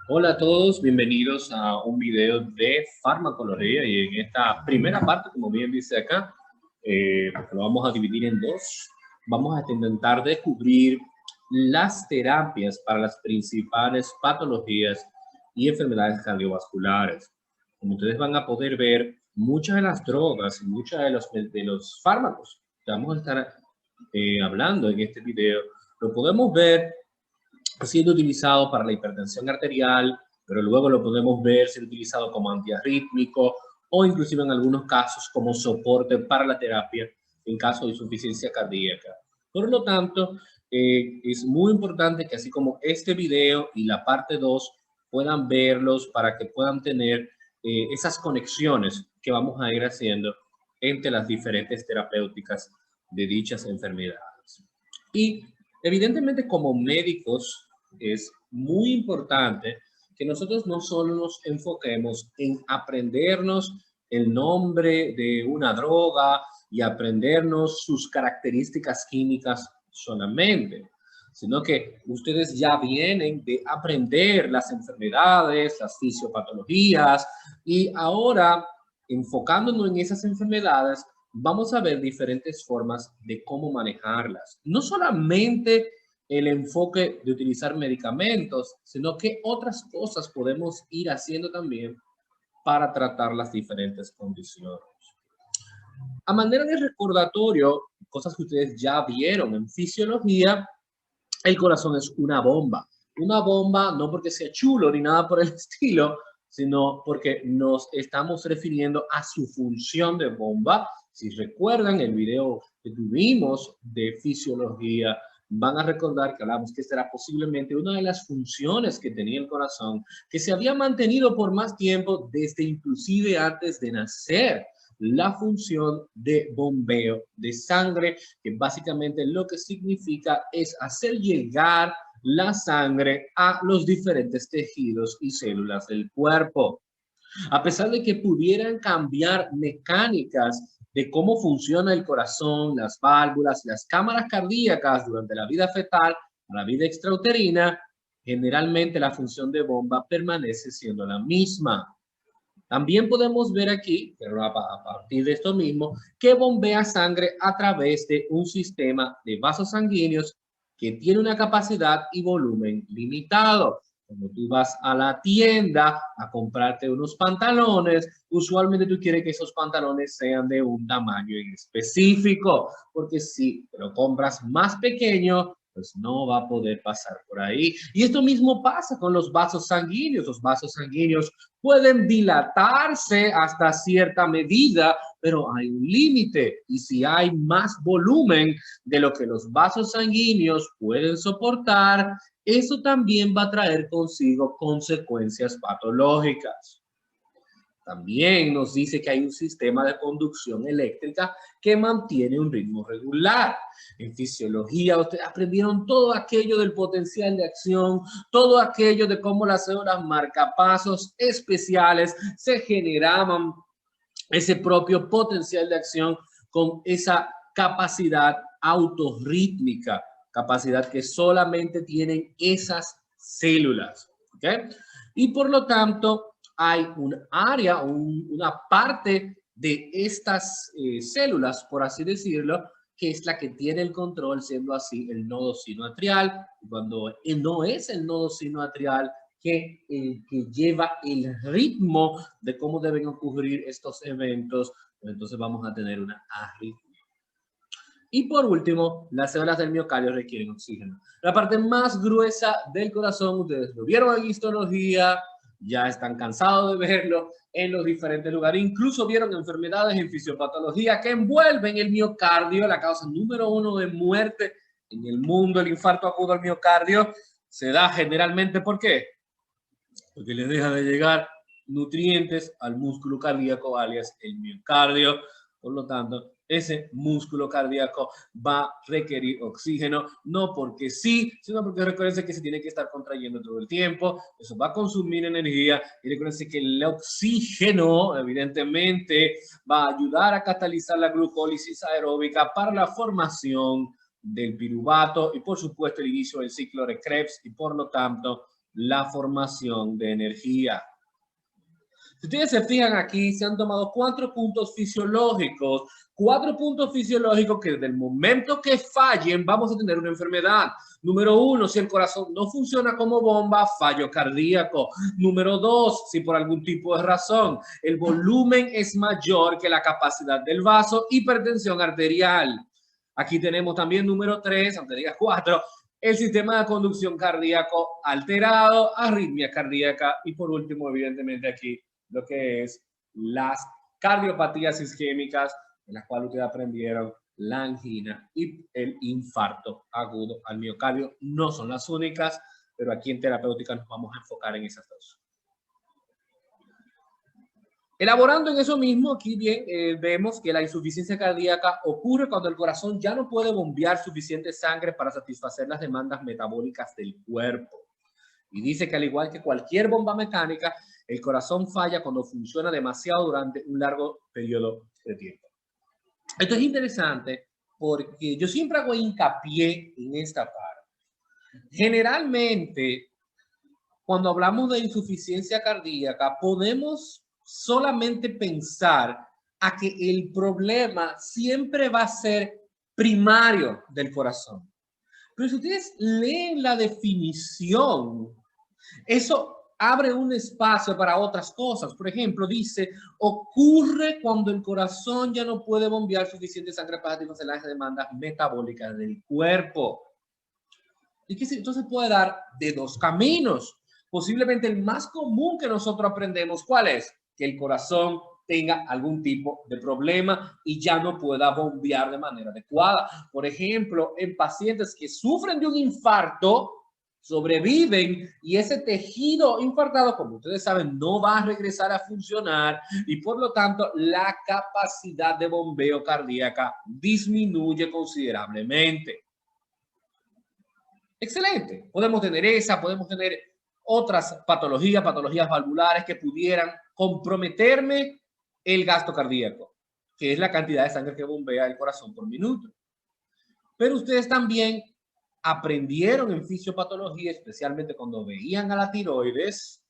Hola a todos, bienvenidos a un video de farmacología y en esta primera parte, como bien dice acá, lo vamos a dividir en dos. Vamos a intentar descubrir las terapias para las principales patologías y enfermedades cardiovasculares. Como ustedes van a poder ver, muchas de las drogas y muchos de los fármacos que vamos a estar hablando en este video, lo podemos ver siendo utilizado para la hipertensión arterial, pero luego lo podemos ver ser utilizado como antiarrítmico o inclusive en algunos casos como soporte para la terapia en caso de insuficiencia cardíaca. Por lo tanto, es muy importante que así como este video y la parte 2 puedan verlos para que puedan tener esas conexiones que vamos a ir haciendo entre las diferentes terapéuticas de dichas enfermedades. Y evidentemente como médicos es muy importante que nosotros no solo nos enfoquemos en aprendernos el nombre de una droga y aprendernos sus características químicas solamente, sino que ustedes ya vienen de aprender las enfermedades, las fisiopatologías y ahora enfocándonos en esas enfermedades, vamos a ver diferentes formas de cómo manejarlas. No solamente el enfoque de utilizar medicamentos, sino que otras cosas podemos ir haciendo también para tratar las diferentes condiciones. A manera de recordatorio, cosas que ustedes ya vieron en fisiología, el corazón es una bomba. Una bomba no porque sea chulo ni nada por el estilo, sino porque nos estamos refiriendo a su función de bomba. Si recuerdan el video que tuvimos de fisiología, van a recordar que hablamos que esta era posiblemente una de las funciones que tenía el corazón, que se había mantenido por más tiempo desde inclusive antes de nacer, la función de bombeo de sangre, que básicamente lo que significa es hacer llegar la sangre a los diferentes tejidos y células del cuerpo. A pesar de que pudieran cambiar mecánicas de cómo funciona el corazón, las válvulas, las cámaras cardíacas durante la vida fetal, la vida extrauterina, generalmente la función de bomba permanece siendo la misma. También podemos ver aquí, pero a partir de esto mismo, que bombea sangre a través de un sistema de vasos sanguíneos que tiene una capacidad y volumen limitado. Cuando tú vas a la tienda a comprarte unos pantalones, usualmente tú quieres que esos pantalones sean de un tamaño en específico, porque si te lo compras más pequeño, pues no va a poder pasar por ahí. Y esto mismo pasa con los vasos sanguíneos. Los vasos sanguíneos pueden dilatarse hasta cierta medida, pero hay un límite. Y si hay más volumen de lo que los vasos sanguíneos pueden soportar, eso también va a traer consigo consecuencias patológicas. También nos dice que hay un sistema de conducción eléctrica que mantiene un ritmo regular. En fisiología, ustedes aprendieron todo aquello del potencial de acción, todo aquello de cómo las células marcapasos especiales se generaban ese propio potencial de acción con esa capacidad autorrítmica, capacidad que solamente tienen esas células. ¿Okay? Y por lo tanto, hay un área, una parte de estas células, por así decirlo, que es la que tiene el control, siendo así el nodo sinoatrial. Cuando no es el nodo sinoatrial que lleva el ritmo de cómo deben ocurrir estos eventos, pues entonces vamos a tener una arritmia. Y por último, las células del miocardio requieren oxígeno. La parte más gruesa del corazón, ustedes lo vieron en histología, ya están cansados de verlo en los diferentes lugares. Incluso vieron enfermedades en fisiopatología que envuelven el miocardio, la causa número 1 de muerte en el mundo, el infarto agudo al miocardio, se da generalmente, ¿por qué? Porque les deja de llegar nutrientes al músculo cardíaco, alias el miocardio. Por lo tanto, ese músculo cardíaco va a requerir oxígeno, no porque sí, sino porque recuerden que se tiene que estar contrayendo todo el tiempo, eso va a consumir energía, y recuerden que el oxígeno, evidentemente, va a ayudar a catalizar la glucólisis aeróbica para la formación del piruvato y, por supuesto, el inicio del ciclo de Krebs y, por lo tanto, la formación de energía. Si ustedes se fijan aquí, se han tomado 4 puntos fisiológicos. 4 puntos fisiológicos que desde el momento que fallen vamos a tener una enfermedad. Número 1, si el corazón no funciona como bomba, fallo cardíaco. Número 2, si por algún tipo de razón el volumen es mayor que la capacidad del vaso, hipertensión arterial. Aquí tenemos también número 3, aunque diga 4, el sistema de conducción cardíaco alterado, arritmia cardíaca y por último, evidentemente aquí, lo que es las cardiopatías isquémicas, en las cuales ustedes aprendieron la angina y el infarto agudo al miocardio. No son las únicas, pero aquí en terapéutica nos vamos a enfocar en esas dos. Elaborando en eso mismo, aquí bien vemos que la insuficiencia cardíaca ocurre cuando el corazón ya no puede bombear suficiente sangre para satisfacer las demandas metabólicas del cuerpo. Y dice que al igual que cualquier bomba mecánica, el corazón falla cuando funciona demasiado durante un largo periodo de tiempo. Esto es interesante porque yo siempre hago hincapié en esta parte. Generalmente, cuando hablamos de insuficiencia cardíaca, podemos solamente pensar a que el problema siempre va a ser primario del corazón. Pero si ustedes leen la definición, eso abre un espacio para otras cosas. Por ejemplo, dice, ocurre cuando el corazón ya no puede bombear suficiente sangre para satisfacer las demandas metabólicas del cuerpo. Y que entonces puede dar de 2 caminos. Posiblemente el más común que nosotros aprendemos, ¿cuál es? Que el corazón tenga algún tipo de problema y ya no pueda bombear de manera adecuada. Por ejemplo, en pacientes que sufren de un infarto, sobreviven y ese tejido infartado, como ustedes saben, no va a regresar a funcionar y por lo tanto la capacidad de bombeo cardíaca disminuye considerablemente. Excelente. Podemos tener esa, podemos tener otras patologías valvulares que pudieran comprometerme el gasto cardíaco, que es la cantidad de sangre que bombea el corazón por minuto. Pero ustedes también aprendieron en fisiopatología, especialmente cuando veían a la tiroides,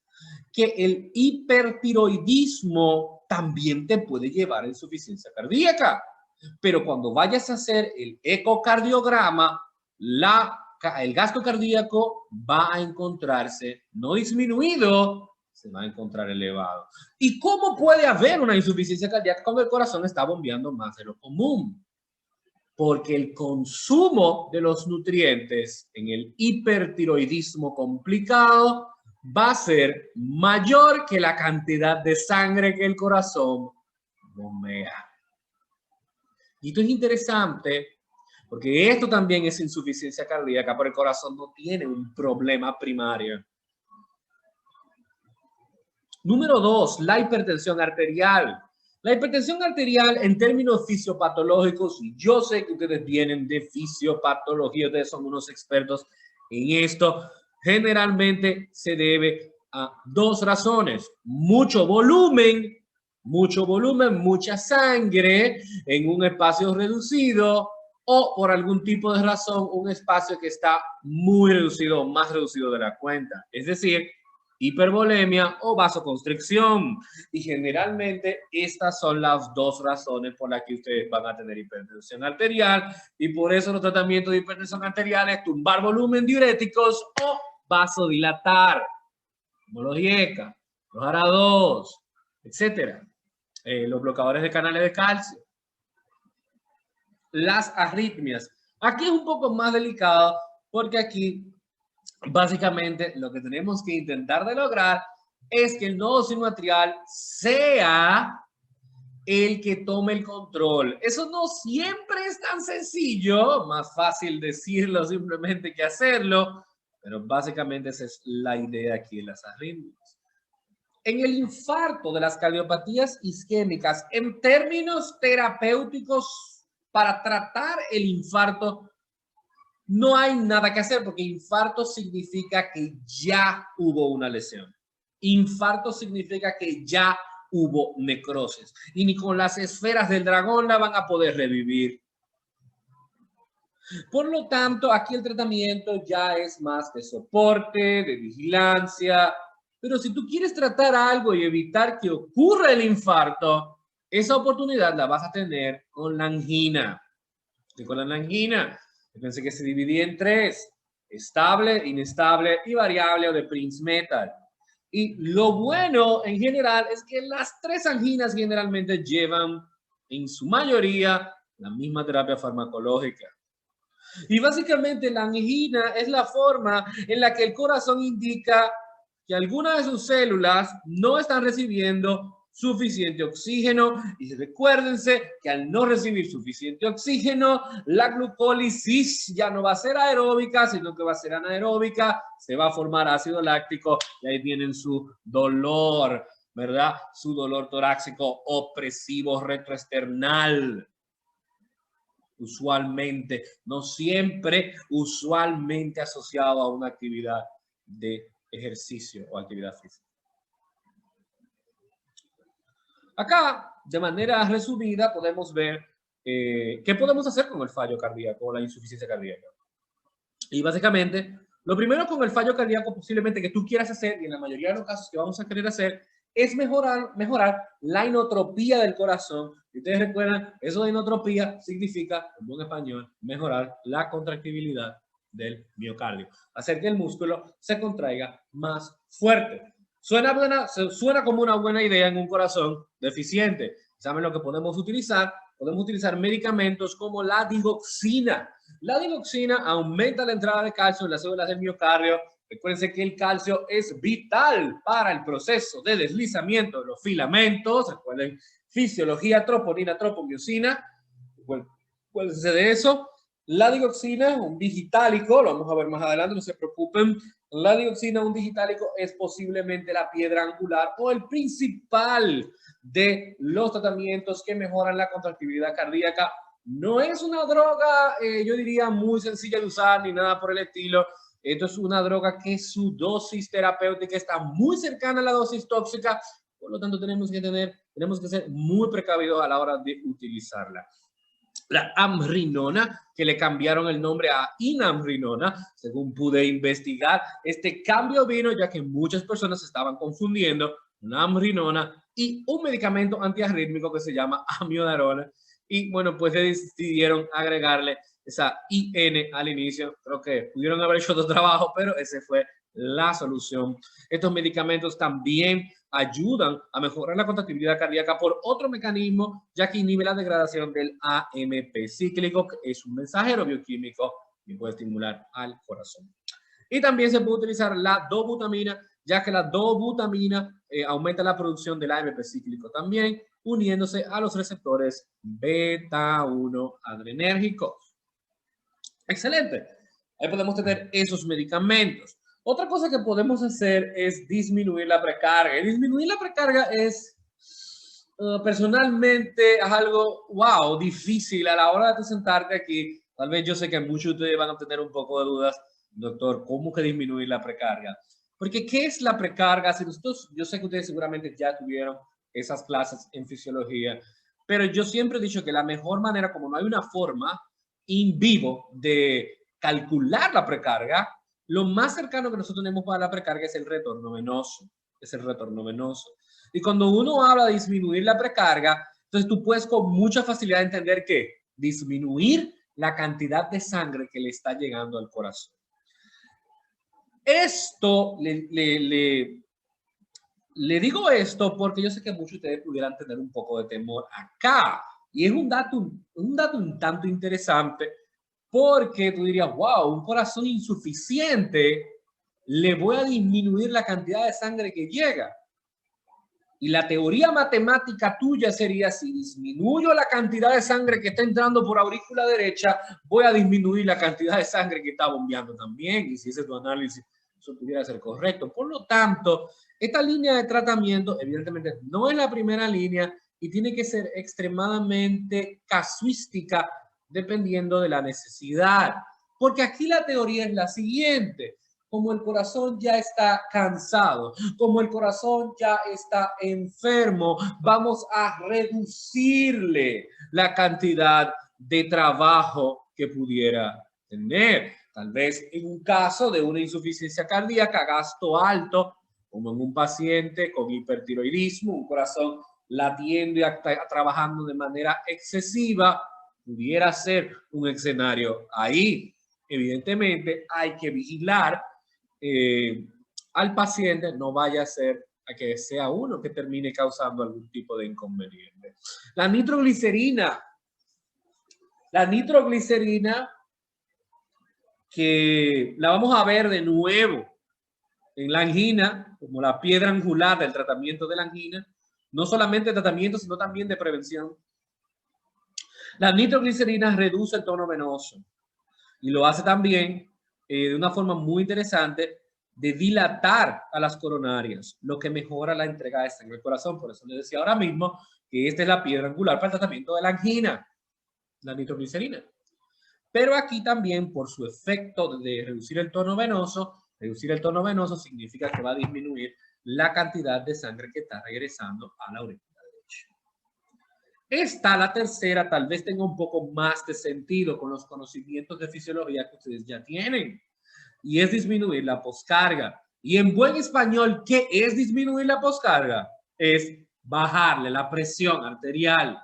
que el hipertiroidismo también te puede llevar a insuficiencia cardíaca. Pero cuando vayas a hacer el ecocardiograma, el gasto cardíaco va a encontrarse no disminuido, se va a encontrar elevado. ¿Y cómo puede haber una insuficiencia cardíaca cuando el corazón está bombeando más de lo común? Porque el consumo de los nutrientes en el hipertiroidismo complicado va a ser mayor que la cantidad de sangre que el corazón bombea. Y esto es interesante porque esto también es insuficiencia cardíaca, pero el corazón no tiene un problema primario. Número 2, la hipertensión arterial. La hipertensión arterial en términos fisiopatológicos, y yo sé que ustedes vienen de fisiopatología, ustedes son unos expertos en esto, generalmente se debe a 2 razones. Mucho volumen, mucha sangre en un espacio reducido o por algún tipo de razón un espacio que está muy reducido, más reducido de la cuenta. Es decir, hipervolemia o vasoconstricción. Y generalmente estas son las 2 razones por las que ustedes van a tener hipertensión arterial y por eso los tratamientos de hipertensión arterial es tumbar volumen diuréticos o vasodilatar, como los IECA, los ARA2, etcétera. Los bloqueadores de canales de calcio. Las arritmias. Aquí es un poco más delicado porque aquí básicamente lo que tenemos que intentar de lograr es que el nodo sinoatrial sea el que tome el control. Eso no siempre es tan sencillo, más fácil decirlo simplemente que hacerlo, pero básicamente esa es la idea aquí de las arritmias. En el infarto de las cardiopatías isquémicas, en términos terapéuticos, para tratar el infarto, no hay nada que hacer porque infarto significa que ya hubo una lesión. Infarto significa que ya hubo necrosis. Y ni con las esferas del dragón la van a poder revivir. Por lo tanto, aquí el tratamiento ya es más de soporte, de vigilancia, pero si tú quieres tratar algo y evitar que ocurra el infarto, esa oportunidad la vas a tener con la angina. Y con la angina, pensé que se dividía en tres: estable, inestable y variable o de Prince Metal. Y lo bueno en general es que las tres anginas generalmente llevan en su mayoría la misma terapia farmacológica. Y básicamente la angina es la forma en la que el corazón indica que algunas de sus células no están recibiendo suficiente oxígeno. Y recuérdense que al no recibir suficiente oxígeno, la glucólisis ya no va a ser aeróbica, sino que va a ser anaeróbica, se va a formar ácido láctico y ahí tienen su dolor, ¿verdad? Su dolor torácico opresivo retroesternal. Usualmente, no siempre, usualmente asociado a una actividad de ejercicio o actividad física. Acá, de manera resumida, podemos ver qué podemos hacer con el fallo cardíaco o la insuficiencia cardíaca. Y básicamente, lo primero con el fallo cardíaco posiblemente que tú quieras hacer, y en la mayoría de los casos que vamos a querer hacer, es mejorar la inotropía del corazón. Si ustedes recuerdan, eso de inotropía significa, en buen español, mejorar la contractibilidad del miocardio. Hacer que el músculo se contraiga más fuerte. Suena como una buena idea en un corazón deficiente. ¿Saben lo que podemos utilizar? Podemos utilizar medicamentos como la digoxina. La digoxina aumenta la entrada de calcio en las células del miocardio. Recuérdense que el calcio es vital para el proceso de deslizamiento de los filamentos. Recuerden, fisiología, troponina, tropomiosina. Acuérdense de eso. La digoxina, un digitálico, lo vamos a ver más adelante, no se preocupen. La dioxina, un digitálico, es posiblemente la piedra angular o el principal de los tratamientos que mejoran la contractibilidad cardíaca. No es una droga, yo diría, muy sencilla de usar ni nada por el estilo. Esto es una droga que su dosis terapéutica está muy cercana a la dosis tóxica, por lo tanto tenemos que ser muy precavidos a la hora de utilizarla. La amrinona, que le cambiaron el nombre a inamrinona, según pude investigar. Este cambio vino ya que muchas personas estaban confundiendo una amrinona y un medicamento antiarrítmico que se llama amiodarona. Y bueno, pues decidieron agregarle esa IN al inicio. Creo que pudieron haber hecho otro trabajo, pero ese fue la solución. Estos medicamentos también ayudan a mejorar la contractibilidad cardíaca por otro mecanismo, ya que inhibe la degradación del AMP cíclico, que es un mensajero bioquímico y puede estimular al corazón. Y también se puede utilizar la dobutamina, ya que la dobutamina aumenta la producción del AMP cíclico también, uniéndose a los receptores beta-1 adrenérgicos. Excelente. Ahí podemos tener esos medicamentos. Otra cosa que podemos hacer es disminuir la precarga. Y disminuir la precarga es, personalmente, es algo, wow, difícil a la hora de sentarte aquí. Tal vez yo sé que muchos de ustedes van a tener un poco de dudas. Doctor, ¿cómo que disminuir la precarga? Porque, ¿qué es la precarga? Si nosotros, yo sé que ustedes seguramente ya tuvieron esas clases en fisiología, pero yo siempre he dicho que la mejor manera, como no hay una forma in vivo de calcular la precarga, lo más cercano que nosotros tenemos para la precarga es el retorno venoso. Es el retorno venoso. Y cuando uno habla de disminuir la precarga, entonces tú puedes con mucha facilidad entender que disminuir la cantidad de sangre que le está llegando al corazón. Esto le digo esto porque yo sé que muchos de ustedes pudieran tener un poco de temor acá. Y es un dato un tanto interesante porque tú dirías, wow, un corazón insuficiente, le voy a disminuir la cantidad de sangre que llega. Y la teoría matemática tuya sería, si disminuyo la cantidad de sangre que está entrando por aurícula derecha, voy a disminuir la cantidad de sangre que está bombeando también. Y si ese es tu análisis, eso pudiera ser correcto. Por lo tanto, esta línea de tratamiento, evidentemente, no es la primera línea y tiene que ser extremadamente casuística dependiendo de la necesidad. Porque aquí la teoría es la siguiente: como el corazón ya está cansado, como el corazón ya está enfermo, vamos a reducirle la cantidad de trabajo que pudiera tener. Tal vez en un caso de una insuficiencia cardíaca, gasto alto, como en un paciente con hipertiroidismo, un corazón latiendo y trabajando de manera excesiva, pudiera ser un escenario ahí. Evidentemente hay que vigilar al paciente, no vaya a ser a que sea uno que termine causando algún tipo de inconveniente. La nitroglicerina que la vamos a ver de nuevo en la angina, como la piedra angular del tratamiento de la angina, no solamente de tratamiento, sino también de prevención. La nitroglicerina reduce el tono venoso y lo hace también de una forma muy interesante de dilatar a las coronarias, lo que mejora la entrega de sangre al corazón. Por eso les decía ahora mismo que esta es la piedra angular para el tratamiento de la angina, la nitroglicerina. Pero aquí también, por su efecto de reducir el tono venoso significa que va a disminuir la cantidad de sangre que está regresando a la orina derecha. Esta, la tercera, tal vez tenga un poco más de sentido con los conocimientos de fisiología que ustedes ya tienen, y es disminuir la poscarga. Y en buen español, ¿qué es disminuir la poscarga? Es bajarle la presión arterial.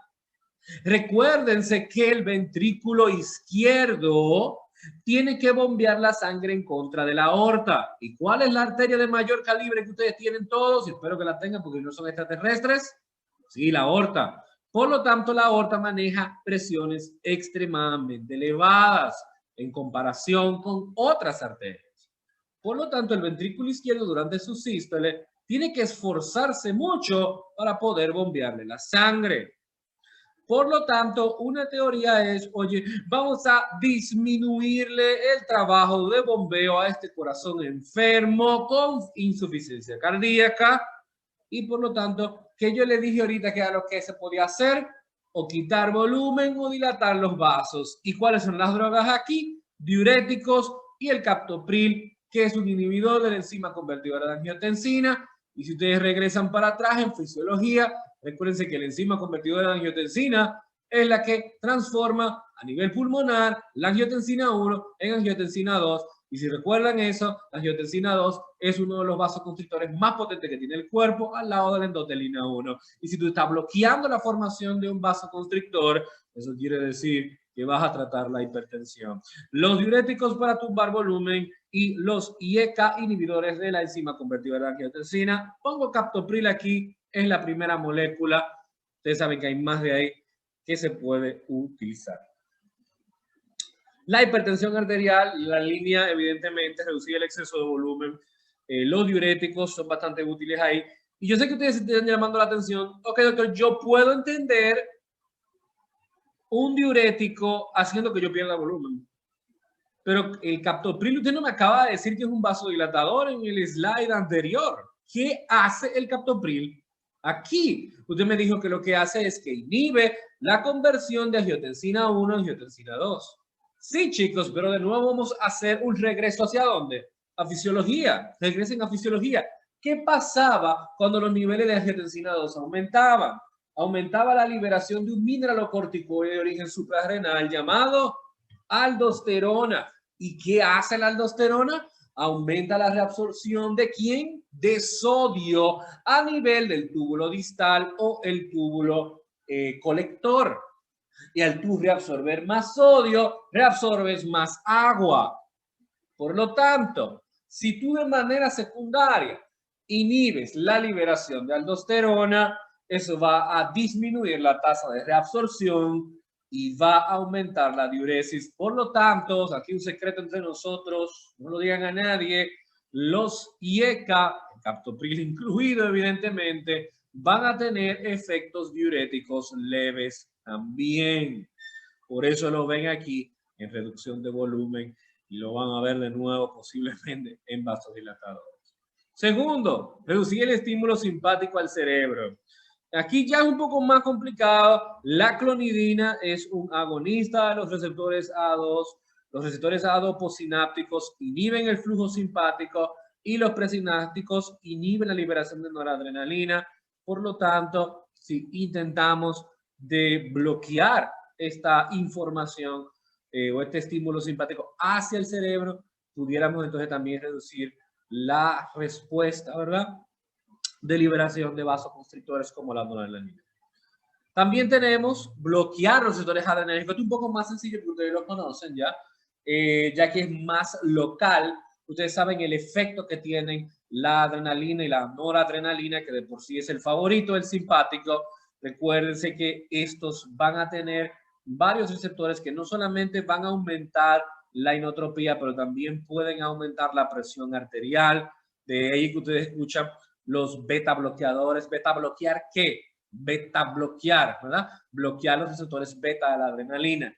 Recuérdense que el ventrículo izquierdo tiene que bombear la sangre en contra de la aorta. ¿Y cuál es la arteria de mayor calibre que ustedes tienen todos? Y espero que la tengan porque no son extraterrestres. Sí, la aorta. Por lo tanto, la aorta maneja presiones extremadamente elevadas en comparación con otras arterias. Por lo tanto, el ventrículo izquierdo durante su sístole tiene que esforzarse mucho para poder bombearle la sangre. Por lo tanto, una teoría es, oye, vamos a disminuirle el trabajo de bombeo a este corazón enfermo con insuficiencia cardíaca y por lo tanto, que yo le dije ahorita que era lo que se podía hacer, o quitar volumen o dilatar los vasos. ¿Y cuáles son las drogas aquí? Diuréticos y el captopril, que es un inhibidor de la enzima convertidora de angiotensina. Y si ustedes regresan para atrás en fisiología, recuérdense que la enzima convertidora de angiotensina es la que transforma a nivel pulmonar la angiotensina 1 en angiotensina 2. Y si recuerdan eso, la angiotensina 2 es uno de los vasoconstrictores más potentes que tiene el cuerpo al lado de la endotelina 1. Y si tú estás bloqueando la formación de un vasoconstrictor, eso quiere decir que vas a tratar la hipertensión. Los diuréticos para tumbar volumen y los IECA, inhibidores de la enzima convertidora de angiotensina. Pongo captopril aquí, es la primera molécula. Ustedes saben que hay más de ahí que se puede utilizar. La hipertensión arterial, la línea, evidentemente, reducir el exceso de volumen. Los diuréticos son bastante útiles ahí. Y yo sé que ustedes se están llamando la atención. Ok, doctor, yo puedo entender un diurético haciendo que yo pierda volumen. Pero el captopril, usted no me acaba de decir que es un vasodilatador en el slide anterior. ¿Qué hace el captopril aquí? Usted me dijo que lo que hace es que inhibe la conversión de angiotensina 1 a angiotensina 2. Sí, chicos, pero de nuevo vamos a hacer un regreso ¿hacia dónde? A fisiología. Regresen a fisiología. ¿Qué pasaba cuando los niveles de angiotensina 2 aumentaban? Aumentaba la liberación de un mineralocorticoide de origen suprarrenal llamado aldosterona. ¿Y qué hace la aldosterona? Aumenta la reabsorción de ¿quién? De sodio a nivel del túbulo distal o el túbulo colector. Y al tú reabsorber más sodio, reabsorbes más agua. Por lo tanto, si tú de manera secundaria inhibes la liberación de aldosterona, eso va a disminuir la tasa de reabsorción y va a aumentar la diuresis. Por lo tanto, aquí un secreto entre nosotros, no lo digan a nadie, los IECA, captopril incluido evidentemente, van a tener efectos diuréticos leves también. Por eso lo ven aquí en reducción de volumen y lo van a ver de nuevo posiblemente en vasodilatadores. Segundo, reducir el estímulo simpático al cerebro. Aquí ya es un poco más complicado. La clonidina es un agonista de los receptores A2. Los receptores A2 posinápticos inhiben el flujo simpático y los presinápticos inhiben la liberación de noradrenalina. Por lo tanto, si intentamos de bloquear esta información, o este estímulo simpático hacia el cerebro, pudiéramos entonces también reducir la respuesta, ¿verdad?, de liberación de vasoconstrictores como la noradrenalina. También tenemos bloquear los receptores adrenérgicos. Esto es un poco más sencillo porque ustedes lo conocen ya que es más local. Ustedes saben el efecto que tienen la adrenalina y la noradrenalina, que de por sí es el favorito del simpático. Recuérdense que estos van a tener varios receptores que no solamente van a aumentar la inotropía, pero también pueden aumentar la presión arterial. De ahí que ustedes escuchan los beta bloqueadores. ¿Beta bloquear qué? Beta bloquear, ¿verdad? Bloquear los receptores beta de la adrenalina.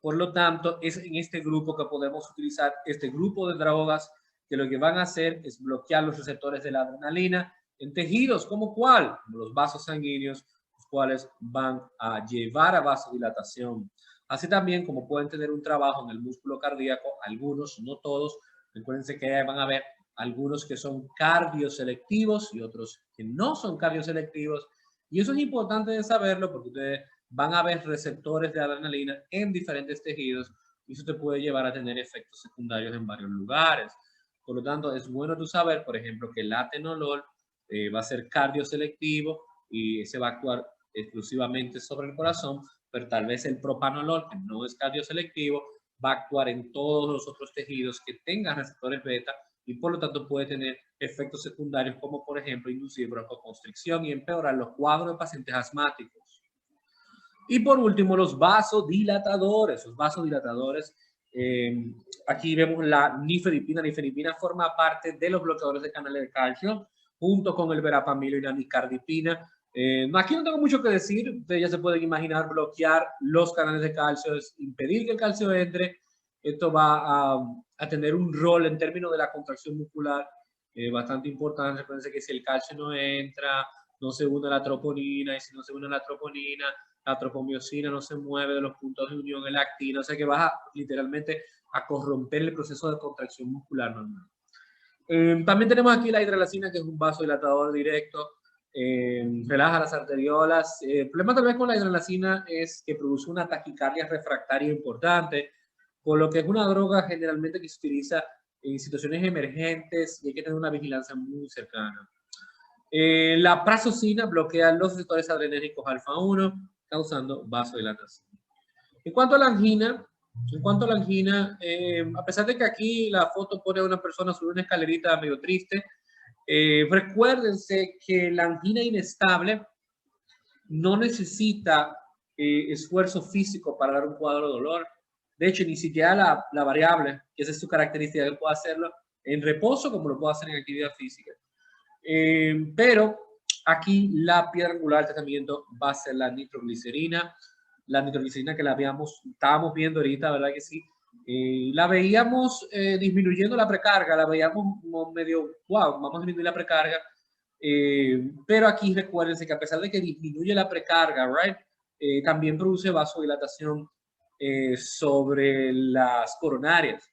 Por lo tanto, es en este grupo que podemos utilizar este grupo de drogas que lo que van a hacer es bloquear los receptores de la adrenalina en tejidos, ¿como cuál? Como los vasos sanguíneos, los cuales van a llevar a vasodilatación. Así también como pueden tener un trabajo en el músculo cardíaco, algunos, no todos, recuérdense que van a haber algunos que son cardioselectivos y otros que no son cardioselectivos. Y eso es importante de saberlo porque ustedes van a ver receptores de adrenalina en diferentes tejidos y eso te puede llevar a tener efectos secundarios en varios lugares. Por lo tanto, es bueno tú saber, por ejemplo, que el atenolol va a ser cardioselectivo y se va a actuar exclusivamente sobre el corazón, pero tal vez el propanolol, que no es cardioselectivo, va a actuar en todos los otros tejidos que tengan receptores beta y por lo tanto puede tener efectos secundarios como por ejemplo inducir broncoconstricción y empeorar los cuadros de pacientes asmáticos. Y por último, los vasodilatadores. Los vasodilatadores, aquí vemos la nifedipina. La nifedipina forma parte de los bloqueadores de canales de calcio, junto con el verapamilo y la nicardipina. Aquí no tengo mucho que decir. Ustedes ya se pueden imaginar bloquear los canales de calcio, es impedir que el calcio entre. Esto va a tener un rol en términos de la contracción muscular bastante importante. Recuerden que si el calcio no entra, no se une la troponina, y si no se une la troponina, la tropomiosina no se mueve de los puntos de unión, el actina, o sea que vas literalmente a corromper el proceso de contracción muscular normal. También tenemos aquí la hidralacina, que es un vasodilatador directo, relaja las arteriolas. El problema tal vez con la hidralacina es que produce una taquicardia refractaria importante, por lo que es una droga generalmente que se utiliza en situaciones emergentes y hay que tener una vigilancia muy cercana. La prazosina bloquea los receptores adrenérgicos alfa 1, causando vasodilatación. En cuanto a la angina, a pesar de que aquí la foto pone a una persona sobre una escalerita medio triste, recuérdense que la angina inestable no necesita esfuerzo físico para dar un cuadro de dolor. De hecho, ni siquiera la variable, que esa es su característica, que puede hacerlo en reposo como lo puede hacer en actividad física. Pero aquí la piedra angular del tratamiento va a ser la nitroglicerina. La nitroglicerina que estábamos viendo ahorita, ¿verdad que sí? La veíamos disminuyendo la precarga, la veíamos como medio, wow, vamos a disminuir la precarga. Pero aquí recuérdense que a pesar de que disminuye la precarga, right, también produce vasodilatación sobre las coronarias,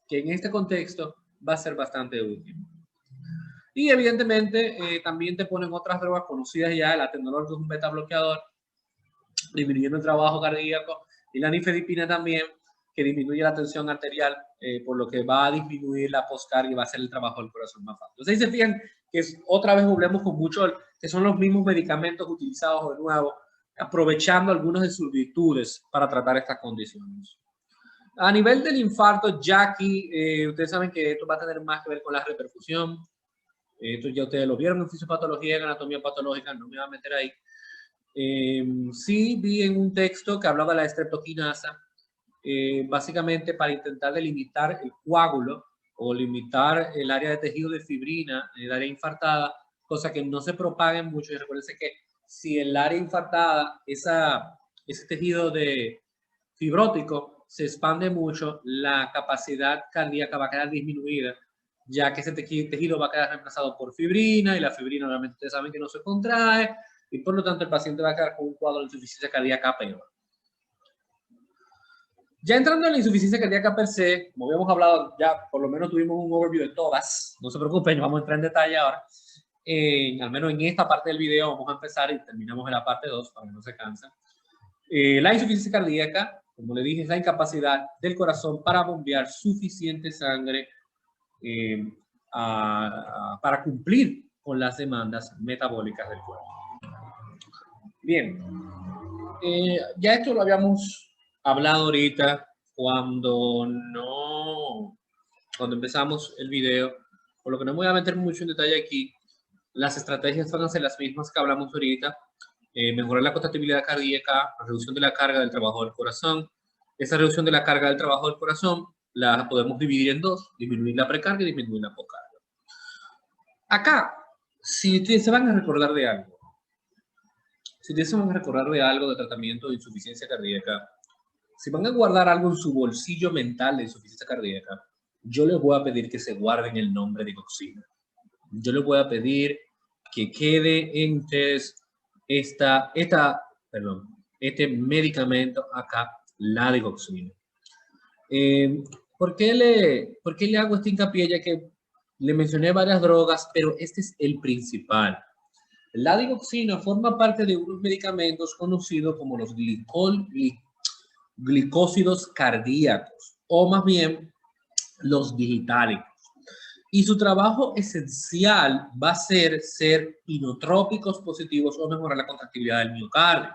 que en este contexto va a ser bastante útil. Y evidentemente también te ponen otras drogas conocidas ya, el atenolol, que es un beta bloqueador, disminuyendo el trabajo cardíaco, y la nifedipina también, que disminuye la tensión arterial, por lo que va a disminuir la postcarga y va a hacer el trabajo del corazón más fácil. Entonces ahí se fijan que otra vez volvemos con mucho, que son los mismos medicamentos utilizados de nuevo, aprovechando algunas de sus virtudes para tratar estas condiciones. A nivel del infarto, ya aquí, ustedes saben que esto va a tener más que ver con la reperfusión. Esto ya ustedes lo vieron en fisiopatología, en anatomía patológica, no me voy a meter ahí. Sí vi en un texto que hablaba de la estreptoquinasa, básicamente para intentar delimitar el coágulo o limitar el área de tejido de fibrina, el área infartada, cosa que no se propague mucho. Y recuérdense que si el área infartada, ese tejido de fibrótico se expande mucho, la capacidad cardíaca va a quedar disminuida, ya que ese tejido va a quedar reemplazado por fibrina, y la fibrina obviamente ustedes saben que no se contrae, y por lo tanto el paciente va a quedar con un cuadro de insuficiencia cardíaca peor. Ya entrando en la insuficiencia cardíaca per se, como habíamos hablado, ya por lo menos tuvimos un overview de todas, no se preocupen, vamos a entrar en detalle ahora. Al menos en esta parte del video vamos a empezar y terminamos en la parte 2 para que no se cansen. La insuficiencia cardíaca como le dije, es la incapacidad del corazón para bombear suficiente sangre para cumplir con las demandas metabólicas del cuerpo. Bien, ya esto lo habíamos hablado ahorita cuando empezamos el video, por lo que no me voy a meter mucho en detalle aquí. Las estrategias van a ser las mismas que hablamos ahorita. Mejorar la contractibilidad cardíaca, la reducción de la carga del trabajo del corazón. Esa reducción de la carga del trabajo del corazón la podemos dividir en dos: disminuir la precarga y disminuir la poscarga. Acá, si ustedes se van a recordar de algo, de tratamiento de insuficiencia cardíaca, si van a guardar algo en su bolsillo mental de insuficiencia cardíaca, yo les voy a pedir que se guarden el nombre de digoxina. Yo les voy a pedir que quede en ustedes este medicamento acá, la digoxina. ¿Por qué le hago este hincapié? Ya que le mencioné varias drogas, pero este es el principal. La digoxina forma parte de unos medicamentos conocidos como los glicósidos cardíacos, o más bien los digitálicos. Y su trabajo esencial va a ser inotrópicos positivos o mejorar la contractibilidad del miocardio.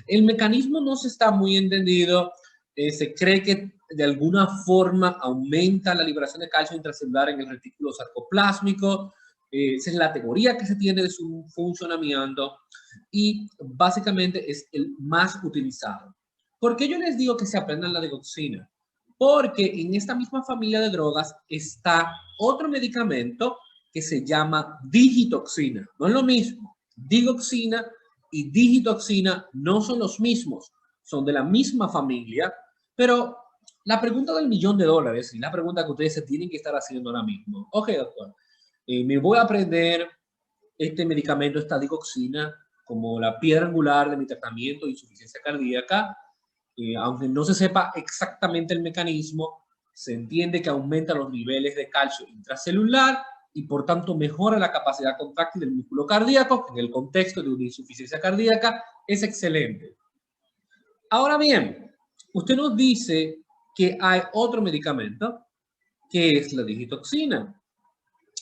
El mecanismo no se está muy entendido. Se cree que de alguna forma aumenta la liberación de calcio intracelular en el retículo sarcoplásmico. Esa es la teoría que se tiene de su funcionamiento y básicamente es el más utilizado. ¿Por qué yo les digo que se aprendan la digoxina? Porque en esta misma familia de drogas está otro medicamento que se llama digitoxina. No es lo mismo. Digoxina y digitoxina no son los mismos. Son de la misma familia, pero la pregunta del $1.000.000 y la pregunta que ustedes se tienen que estar haciendo ahora mismo. Ok, doctor, me voy a aprender este medicamento, esta digoxina, como la piedra angular de mi tratamiento de insuficiencia cardíaca. Aunque no se sepa exactamente el mecanismo, se entiende que aumenta los niveles de calcio intracelular y por tanto mejora la capacidad contráctil del músculo cardíaco, que en el contexto de una insuficiencia cardíaca es excelente. Ahora bien, usted nos dice que hay otro medicamento que es la digitoxina.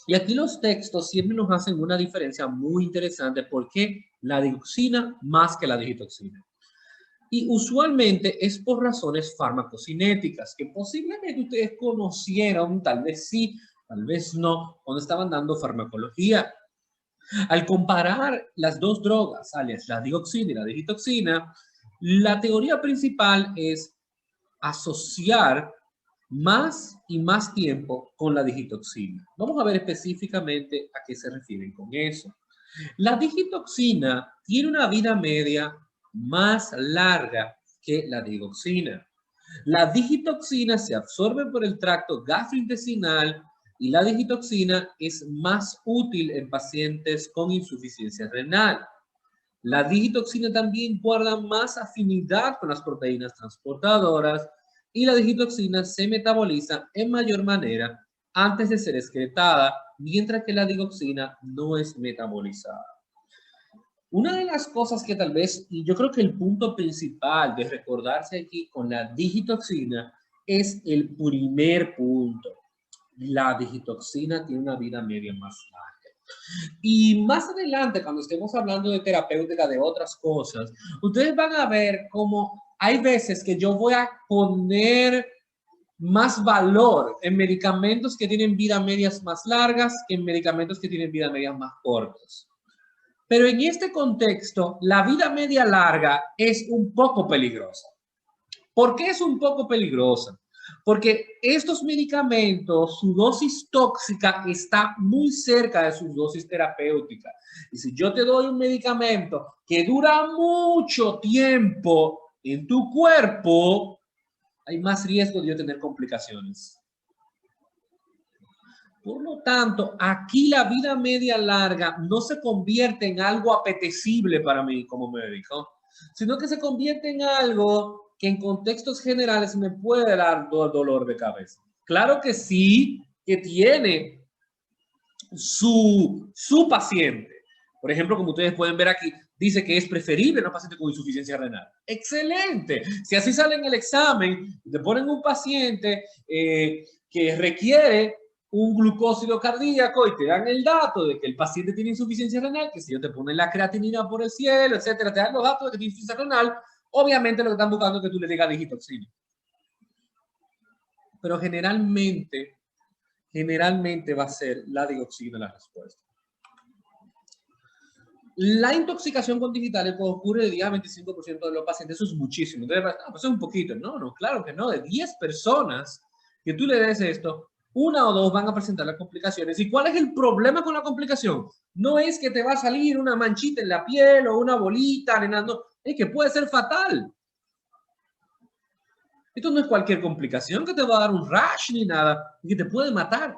Y aquí los textos siempre nos hacen una diferencia muy interesante. ¿Por qué la digoxina más que la digitoxina? Y usualmente es por razones farmacocinéticas, que posiblemente ustedes conocieron, tal vez sí, tal vez no, cuando estaban dando farmacología. Al comparar las dos drogas, alias la digoxina y la digitoxina, la teoría principal es asociar más y más tiempo con la digitoxina. Vamos a ver específicamente a qué se refieren con eso. La digitoxina tiene una vida media más larga que la digoxina. La digitoxina se absorbe por el tracto gastrointestinal y la digitoxina es más útil en pacientes con insuficiencia renal. La digitoxina también guarda más afinidad con las proteínas transportadoras y la digitoxina se metaboliza en mayor manera antes de ser excretada, mientras que la digoxina no es metabolizada. Una de las cosas que tal vez, y yo creo que el punto principal de recordarse aquí con la digitoxina es el primer punto. La digitoxina tiene una vida media más larga. Y más adelante, cuando estemos hablando de terapéutica, de otras cosas, ustedes van a ver cómo hay veces que yo voy a poner más valor en medicamentos que tienen vida medias más largas que en medicamentos que tienen vida medias más cortas. Pero en este contexto, la vida media larga es un poco peligrosa. ¿Por qué es un poco peligrosa? Porque estos medicamentos, su dosis tóxica está muy cerca de su dosis terapéutica. Y si yo te doy un medicamento que dura mucho tiempo en tu cuerpo, hay más riesgo de yo tener complicaciones. Por lo tanto, aquí la vida media larga no se convierte en algo apetecible para mí como médico, sino que se convierte en algo que en contextos generales me puede dar dolor de cabeza. Claro que sí, que tiene su paciente. Por ejemplo, como ustedes pueden ver aquí, dice que es preferible en un paciente con insuficiencia renal. ¡Excelente! Si así sale en el examen, te ponen un paciente que requiere un glucósido cardíaco y te dan el dato de que el paciente tiene insuficiencia renal, que si yo te ponen la creatinina por el cielo, etcétera, te dan los datos de que tiene insuficiencia renal, obviamente lo que están buscando es que tú le digas digitoxina. Pero generalmente va a ser la digoxina la respuesta. La intoxicación con digitales ocurre de 10 a 25% de los pacientes. Eso es muchísimo. Entonces, pues es un poquito. No, claro que no. De 10 personas que tú le des esto, 1 o 2 van a presentar las complicaciones. ¿Y cuál es el problema con la complicación? No es que te va a salir una manchita en la piel o una bolita, no. Es que puede ser fatal. Esto no es cualquier complicación que te va a dar un rash ni nada, que te puede matar.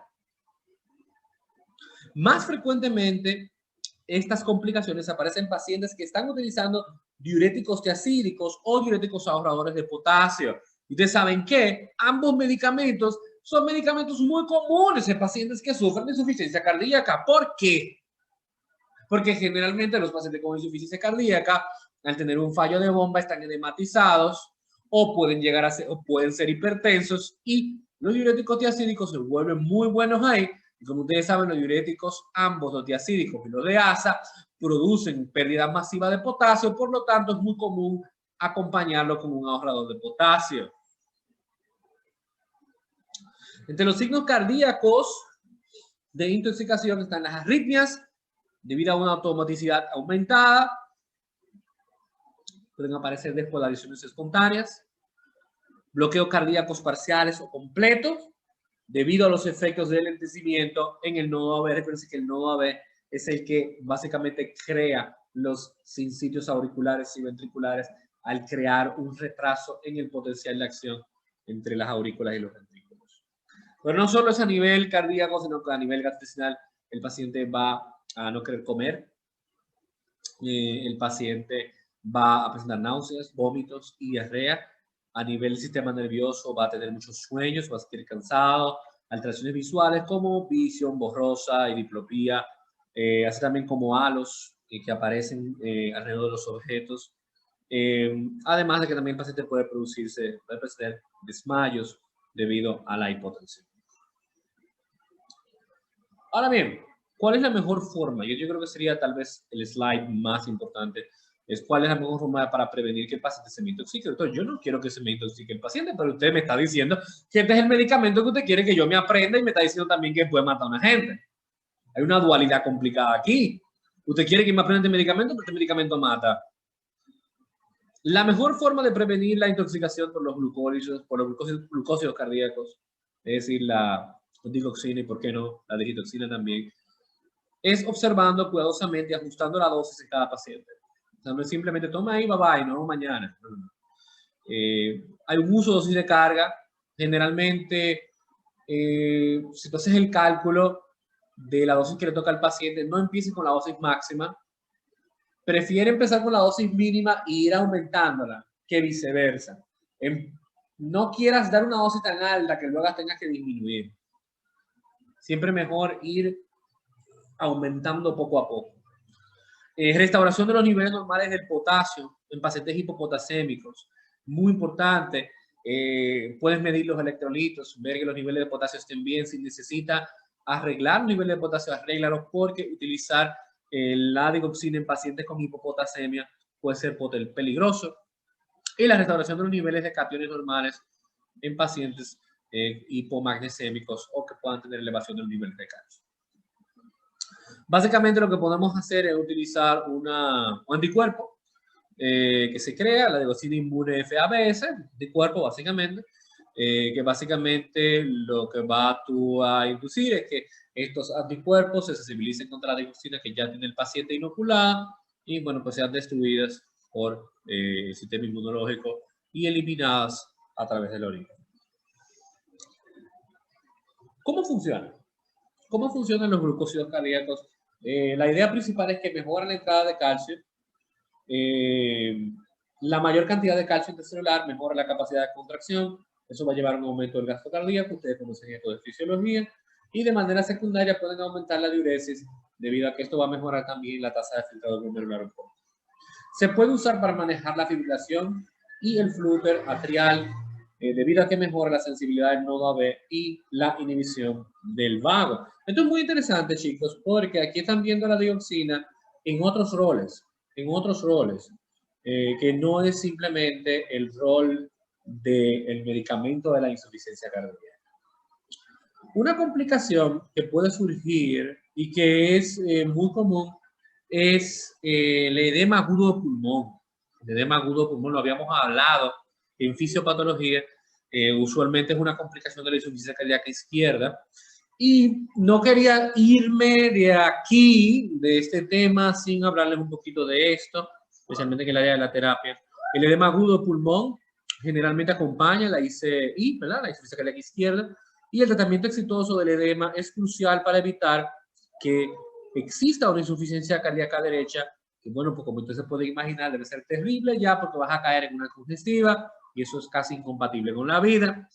Más frecuentemente, estas complicaciones aparecen en pacientes que están utilizando diuréticos tiacídicos o diuréticos ahorradores de potasio. Ustedes saben que ambos medicamentos son medicamentos muy comunes en pacientes que sufren de insuficiencia cardíaca. ¿Por qué? Porque generalmente los pacientes con insuficiencia cardíaca, al tener un fallo de bomba, están edematizados o pueden llegar a ser, o pueden ser hipertensos, y los diuréticos tiacídicos se vuelven muy buenos ahí. Y como ustedes saben, los diuréticos, ambos los tiacídicos y los de ASA, producen pérdida masiva de potasio, por lo tanto es muy común acompañarlo con un ahorrador de potasio. Entre los signos cardíacos de intoxicación están las arritmias, debido a una automaticidad aumentada. Pueden aparecer despolarizaciones espontáneas, bloqueos cardíacos parciales o completos, debido a los efectos del lentecimiento en el nodo AB. Recuerden que el nodo AB es el que básicamente crea los sincitios auriculares y ventriculares al crear un retraso en el potencial de acción entre las aurículas y los ventrículos. Pero no solo es a nivel cardíaco, sino que a nivel gastrointestinal el paciente va a no querer comer, el paciente va a presentar náuseas, vómitos y diarrea. A nivel del sistema nervioso va a tener muchos sueños, va a estar cansado, alteraciones visuales como visión borrosa y diplopía, así también como halos que aparecen alrededor de los objetos. Además de que también el paciente puede presentar desmayos debido a la hipotensión. Ahora bien, ¿cuál es la mejor forma? Yo creo que sería tal vez el slide más importante. Es cuál es la mejor forma para prevenir que el paciente se me intoxique. Entonces, yo no quiero que se me intoxique el paciente, pero usted me está diciendo que este es el medicamento que usted quiere que yo me aprenda y me está diciendo también que puede matar a una gente. Hay una dualidad complicada aquí. Usted quiere que me aprenda este medicamento, pero este medicamento mata. La mejor forma de prevenir la intoxicación por los glucósidos cardíacos, es decir, la digoxina y, ¿por qué no?, la digitoxina también, es observando cuidadosamente y ajustando la dosis de cada paciente. O sea, no es simplemente toma ahí, bye bye, no mañana. Hay un uso de dosis de carga. Generalmente, si tú haces el cálculo de la dosis que le toca al paciente, no empieces con la dosis máxima. Prefiere empezar con la dosis mínima e ir aumentándola, que viceversa. No quieras dar una dosis tan alta que luego tengas que disminuir. Siempre mejor ir aumentando poco a poco. Restauración de los niveles normales del potasio en pacientes hipopotasémicos. Muy importante. Puedes medir los electrolitos, ver que los niveles de potasio estén bien. Si necesita arreglar los niveles de potasio, arréglalos, porque utilizar la digoxina en pacientes con hipopotasemia puede ser peligroso. Y la restauración de los niveles de cationes normales en pacientes hipomagnesémicos o que puedan tener elevación de los niveles de calcio. Básicamente lo que podemos hacer es utilizar un anticuerpo que se crea, la digoxina inmune FABS, anticuerpo básicamente, que básicamente lo que va a inducir es que estos anticuerpos se sensibilicen contra la digoxina que ya tiene el paciente inoculada y, bueno, pues sean destruidas por el sistema inmunológico y eliminadas a través de la orina. ¿Cómo funciona? ¿Cómo funcionan los glucósidos cardíacos? La idea principal es que mejoran la entrada de calcio. La mayor cantidad de calcio intercelular mejora la capacidad de contracción. Eso va a llevar a un aumento del gasto cardíaco. Ustedes conocen esto de fisiología. Y de manera secundaria pueden aumentar la diuresis, debido a que esto va a mejorar también la tasa de filtrado glomerular un poco. Se puede usar para manejar la fibrilación y el flúter atrial, debido a que mejora la sensibilidad del nodo AB y la inhibición del vago. Esto es muy interesante, chicos, porque aquí están viendo la dioxina en otros roles, que no es simplemente el rol del medicamento de la insuficiencia cardíaca. Una complicación que puede surgir y que es muy común es el edema agudo de pulmón. El edema agudo de pulmón lo habíamos hablado en fisiopatología. Usualmente es una complicación de la insuficiencia cardíaca izquierda. Y no quería irme de aquí, de este tema, sin hablarles un poquito de esto, especialmente en el área de la terapia. El edema agudo de pulmón generalmente acompaña la ICI, ¿verdad? La insuficiencia cardíaca izquierda. Y el tratamiento exitoso del edema es crucial para evitar que exista una insuficiencia cardíaca derecha, que bueno, pues como usted se puede imaginar, debe ser terrible ya porque vas a caer en una congestiva y eso es casi incompatible con la vida.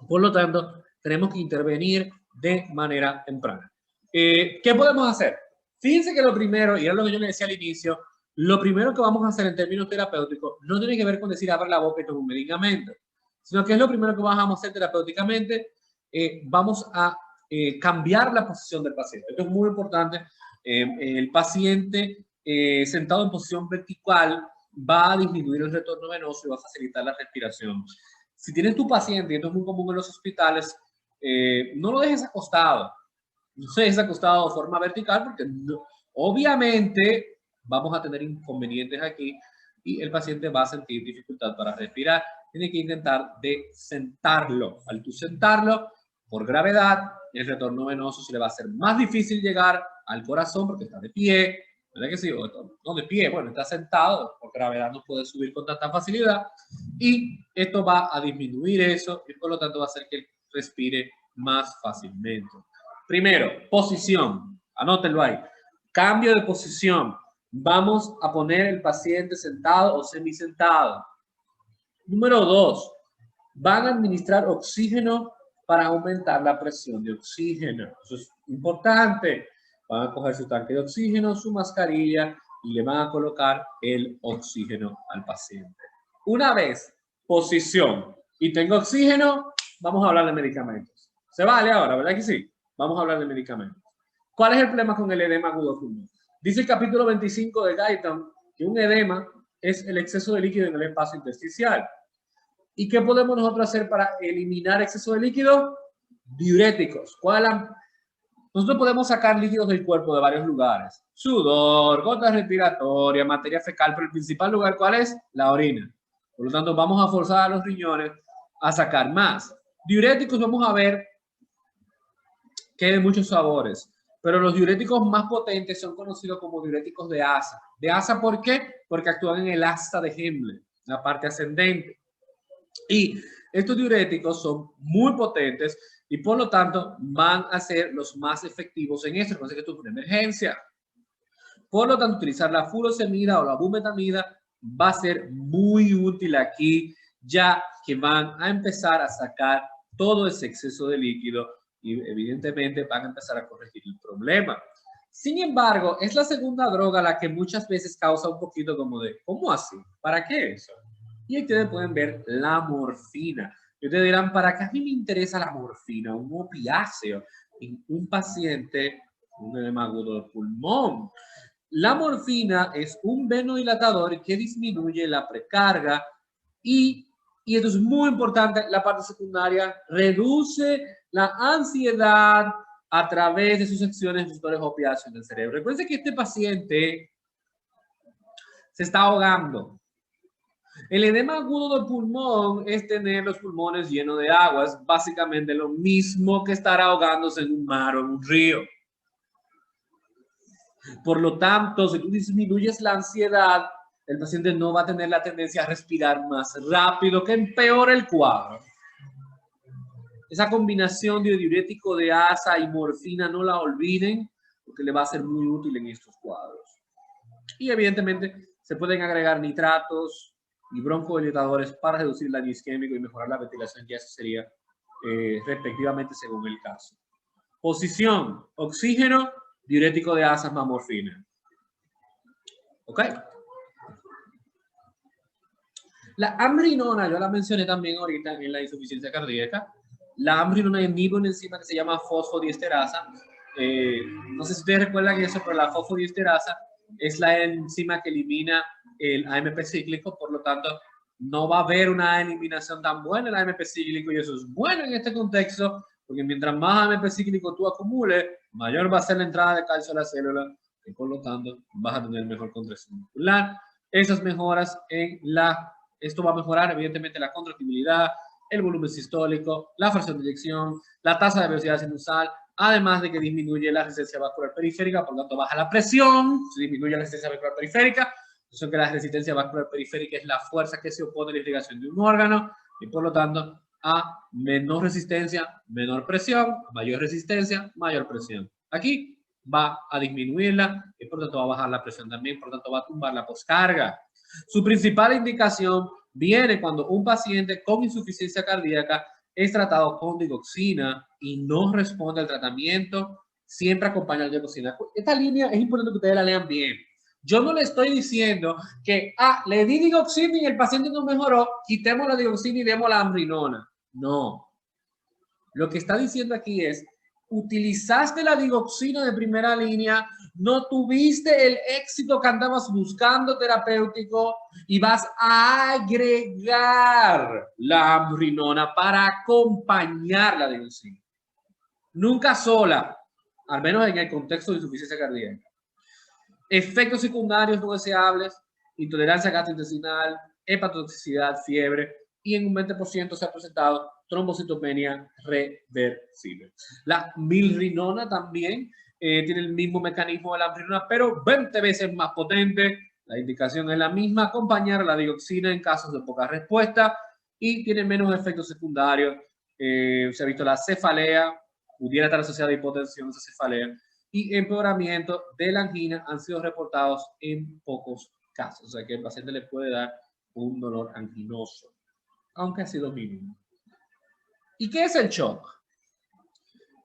Por lo tanto, tenemos que intervenir de manera temprana. ¿Qué podemos hacer? Fíjense que lo primero, y era lo que yo le decía al inicio, lo primero que vamos a hacer en términos terapéuticos no tiene que ver con decir abre la boca y toma un medicamento, sino que es lo primero que vamos a hacer terapéuticamente. Vamos a cambiar la posición del paciente. Esto es muy importante. El paciente sentado en posición vertical va a disminuir el retorno venoso y va a facilitar la respiración. Si tienes tu paciente, y esto es muy común en los hospitales, no lo dejes acostado. No lo dejes acostado de forma vertical porque no, obviamente vamos a tener inconvenientes aquí y el paciente va a sentir dificultad para respirar. Tiene que intentar de sentarlo. Al tú sentarlo, por gravedad, el retorno venoso se le va a hacer más difícil llegar al corazón porque está de pie, ¿verdad que sí? No de pie, bueno, está sentado, por gravedad no puede subir con tanta facilidad y esto va a disminuir eso y por lo tanto va a hacer que él respire más fácilmente. Primero, posición, anótenlo ahí. Cambio de posición. Vamos a poner el paciente sentado o semisentado. Número 2, van a administrar oxígeno para aumentar la presión de oxígeno. Eso es importante. Van a coger su tanque de oxígeno, su mascarilla y le van a colocar el oxígeno al paciente. Una vez posición y tengo oxígeno, vamos a hablar de medicamentos. Se vale ahora, ¿verdad que sí? Vamos a hablar de medicamentos. ¿Cuál es el problema con el edema agudo pulmonar? Dice el capítulo 25 de Guyton que un edema es el exceso de líquido en el espacio intersticial. ¿Y qué podemos nosotros hacer para eliminar exceso de líquido? Diuréticos. Nosotros podemos sacar líquidos del cuerpo de varios lugares. Sudor, gotas respiratorias, materia fecal, pero el principal lugar, ¿cuál es? La orina. Por lo tanto, vamos a forzar a los riñones a sacar más. Diuréticos, vamos a ver que hay de muchos sabores, pero los diuréticos más potentes son conocidos como diuréticos de asa. ¿De asa por qué? Porque actúan en el asta de Henle, la parte ascendente. Y estos diuréticos son muy potentes y por lo tanto van a ser los más efectivos en esto. Entonces, que esto es una emergencia. Por lo tanto, utilizar la furosemida o la bumetamida va a ser muy útil aquí, ya que van a empezar a sacar todo ese exceso de líquido y evidentemente van a empezar a corregir el problema. Sin embargo, es la segunda droga la que muchas veces causa un poquito como de, ¿cómo así? ¿Para qué eso? Y ustedes pueden ver la morfina. Y ustedes dirán, ¿para qué a mí me interesa la morfina? Un opiáceo en un paciente con un edema agudo del pulmón. La morfina es un venodilatador que disminuye la precarga y esto es muy importante, la parte secundaria, reduce la ansiedad a través de sus acciones receptores opiáceos en el cerebro. Recuerden que este paciente se está ahogando. El edema agudo del pulmón es tener los pulmones llenos de agua. Es básicamente lo mismo que estar ahogándose en un mar o en un río. Por lo tanto, si tú disminuyes la ansiedad, el paciente no va a tener la tendencia a respirar más rápido, que empeora el cuadro. Esa combinación de diurético de asa y morfina no la olviden, porque le va a ser muy útil en estos cuadros. Y evidentemente se pueden agregar nitratos y broncodilatadores para reducir el daño isquémico y mejorar la ventilación, ya eso sería respectivamente según el caso. Posición, oxígeno, diurético de asa más morfina. ¿Ok? La ambrinona, yo la mencioné también ahorita en la insuficiencia cardíaca. La ambrinona inhibe una enzima que se llama fosfodiesterasa. No sé si ustedes recuerdan eso, pero la fosfodiesterasa es la enzima que elimina el AMP cíclico, por lo tanto, no va a haber una eliminación tan buena del AMP cíclico, y eso es bueno en este contexto, porque mientras más AMP cíclico tú acumules, mayor va a ser la entrada de calcio a la célula, y por lo tanto, vas a tener mejor contracción muscular. Esas mejoras esto va a mejorar evidentemente la contractibilidad, el volumen sistólico, la fracción de eyección, la tasa de velocidad sinusal, además de que disminuye la resistencia vascular periférica, por lo tanto baja la presión, se disminuye la resistencia vascular periférica, eso que la resistencia vascular periférica es la fuerza que se opone a la irrigación de un órgano, y por lo tanto a menor resistencia, menor presión, a mayor resistencia, mayor presión. Aquí va a disminuirla y por lo tanto va a bajar la presión también, por lo tanto va a tumbar la poscarga. Su principal indicación viene cuando un paciente con insuficiencia cardíaca es tratado con digoxina y no responde al tratamiento, siempre acompaña la digoxina. Esta línea es importante que ustedes la lean bien. Yo no le estoy diciendo que, le di digoxina y el paciente no mejoró, quitemos la digoxina y demos la ambrinona. No. Lo que está diciendo aquí es, utilizaste la digoxina de primera línea, no tuviste el éxito que andabas buscando terapéutico y vas a agregar la ambrinona para acompañar la digoxina. Nunca sola, al menos en el contexto de insuficiencia cardíaca. Efectos secundarios no deseables, intolerancia gastrointestinal, hepatotoxicidad, fiebre, y en un 20% se ha presentado trombocitopenia reversible. La milrinona también tiene el mismo mecanismo de la ambrinona, pero 20 veces más potente. La indicación es la misma, acompañar la dioxina en casos de poca respuesta, y tiene menos efectos secundarios. Se ha visto la cefalea, pudiera estar asociada a hipotensión, esa cefalea, y empeoramiento de la angina han sido reportados en pocos casos. O sea que el paciente le puede dar un dolor anginoso, aunque ha sido mínimo. ¿Y qué es el shock?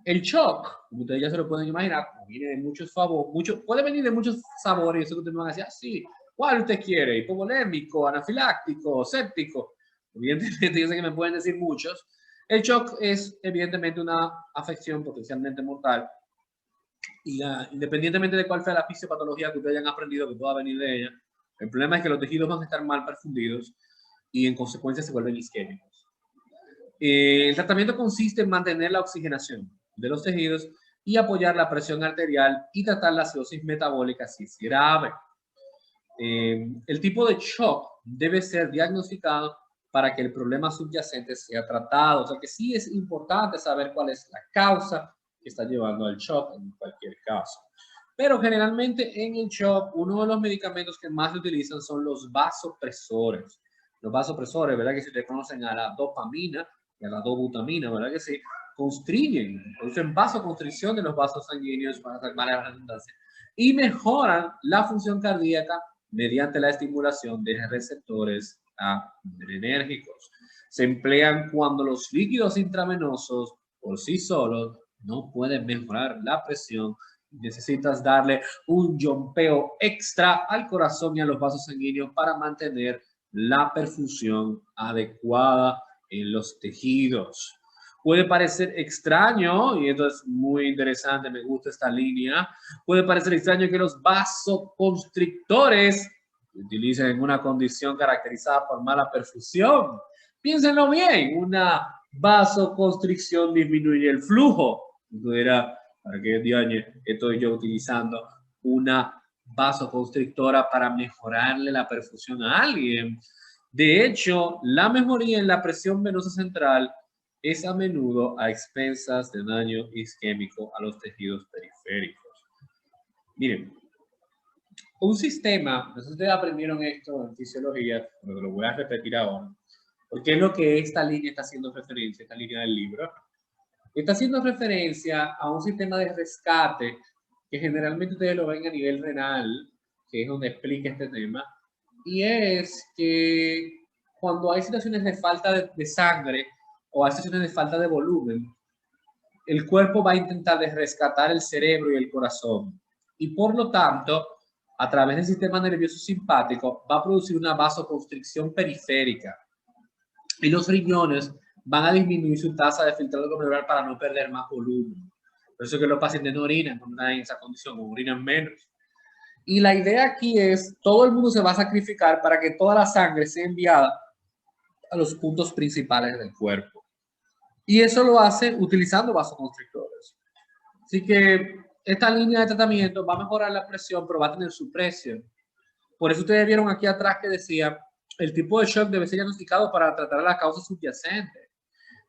El shock, como ustedes ya se lo pueden imaginar, viene de muchos sabores, puede venir de muchos sabores, y eso que ustedes me van a decir, sí, ¿cuál usted quiere? Hipovolémico, anafiláctico, séptico. Evidentemente, yo sé que me pueden decir muchos. El shock es evidentemente una afección potencialmente mortal, y independientemente de cuál sea la fisiopatología que ustedes hayan aprendido que pueda venir de ella, el problema es que los tejidos van a estar mal perfundidos y en consecuencia se vuelven isquémicos. El tratamiento consiste en mantener la oxigenación de los tejidos y apoyar la presión arterial y tratar la acidosis metabólica si es grave. El tipo de shock debe ser diagnosticado para que el problema subyacente sea tratado. O sea que sí es importante saber cuál es la causa que está llevando al shock en cualquier caso. Pero generalmente en el shock, uno de los medicamentos que más se utilizan son los vasopresores. Los vasopresores, ¿verdad? Que si ustedes conocen a la dopamina y a la dobutamina, ¿verdad? Que sí, constriñen, producen vasoconstricción de los vasos sanguíneos, para salvar la redundancia, y mejoran la función cardíaca mediante la estimulación de receptores adrenérgicos. Se emplean cuando los líquidos intravenosos por sí solos no pueden mejorar la presión. Necesitas darle un yompeo extra al corazón y a los vasos sanguíneos para mantener la perfusión adecuada en los tejidos. Puede parecer extraño, y esto es muy interesante, me gusta esta línea, puede parecer extraño que los vasoconstrictores se utilicen en una condición caracterizada por mala perfusión. Piénsenlo bien, una vasoconstricción disminuye el flujo. Era, ¿para qué diaño estoy yo utilizando una vasoconstrictora para mejorarle la perfusión a alguien? De hecho, la mejoría en la presión venosa central es a menudo a expensas de daño isquémico a los tejidos periféricos. Miren, un sistema, no sé si ustedes aprendieron esto en fisiología, pero lo voy a repetir ahora, porque es lo que esta línea está haciendo referencia, esta línea del libro. Está haciendo referencia a un sistema de rescate que generalmente ustedes lo ven a nivel renal, que es donde explica este tema, y es que cuando hay situaciones de falta de sangre o hay situaciones de falta de volumen, el cuerpo va a intentar rescatar el cerebro y el corazón. Y por lo tanto, a través del sistema nervioso simpático va a producir una vasoconstricción periférica y los riñones van a disminuir su tasa de filtrado glomerular para no perder más volumen. Por eso es que los pacientes no orinan cuando están en esa condición, o orinan menos. Y la idea aquí es, todo el mundo se va a sacrificar para que toda la sangre sea enviada a los puntos principales del cuerpo. Y eso lo hace utilizando vasoconstrictores. Así que esta línea de tratamiento va a mejorar la presión, pero va a tener su precio. Por eso ustedes vieron aquí atrás que decía, el tipo de shock debe ser diagnosticado para tratar la causa subyacente.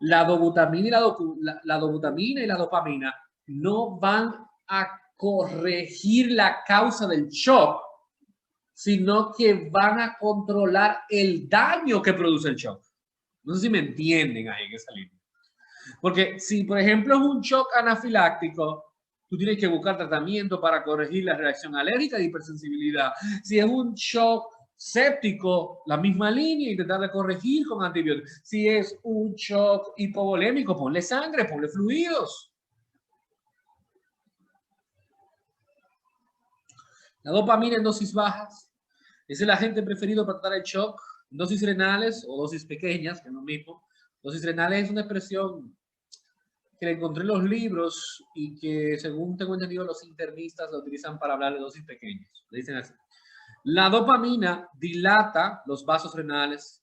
La dobutamina y la dopamina no van a corregir la causa del shock, sino que van a controlar el daño que produce el shock. No sé si me entienden ahí en esa línea. Porque si, por ejemplo, es un shock anafiláctico, tú tienes que buscar tratamiento para corregir la reacción alérgica de hipersensibilidad. Si es un shock séptico, la misma línea, intentar de corregir con antibióticos. Si es un shock hipovolémico, ponle sangre, ponle fluidos. La dopamina en dosis bajas es el agente preferido para tratar el shock. Dosis renales o dosis pequeñas, que es lo mismo. Dosis renales es una expresión que le encontré en los libros y que, según tengo entendido, los internistas lo utilizan para hablar de dosis pequeñas. Le dicen así. La dopamina dilata los vasos renales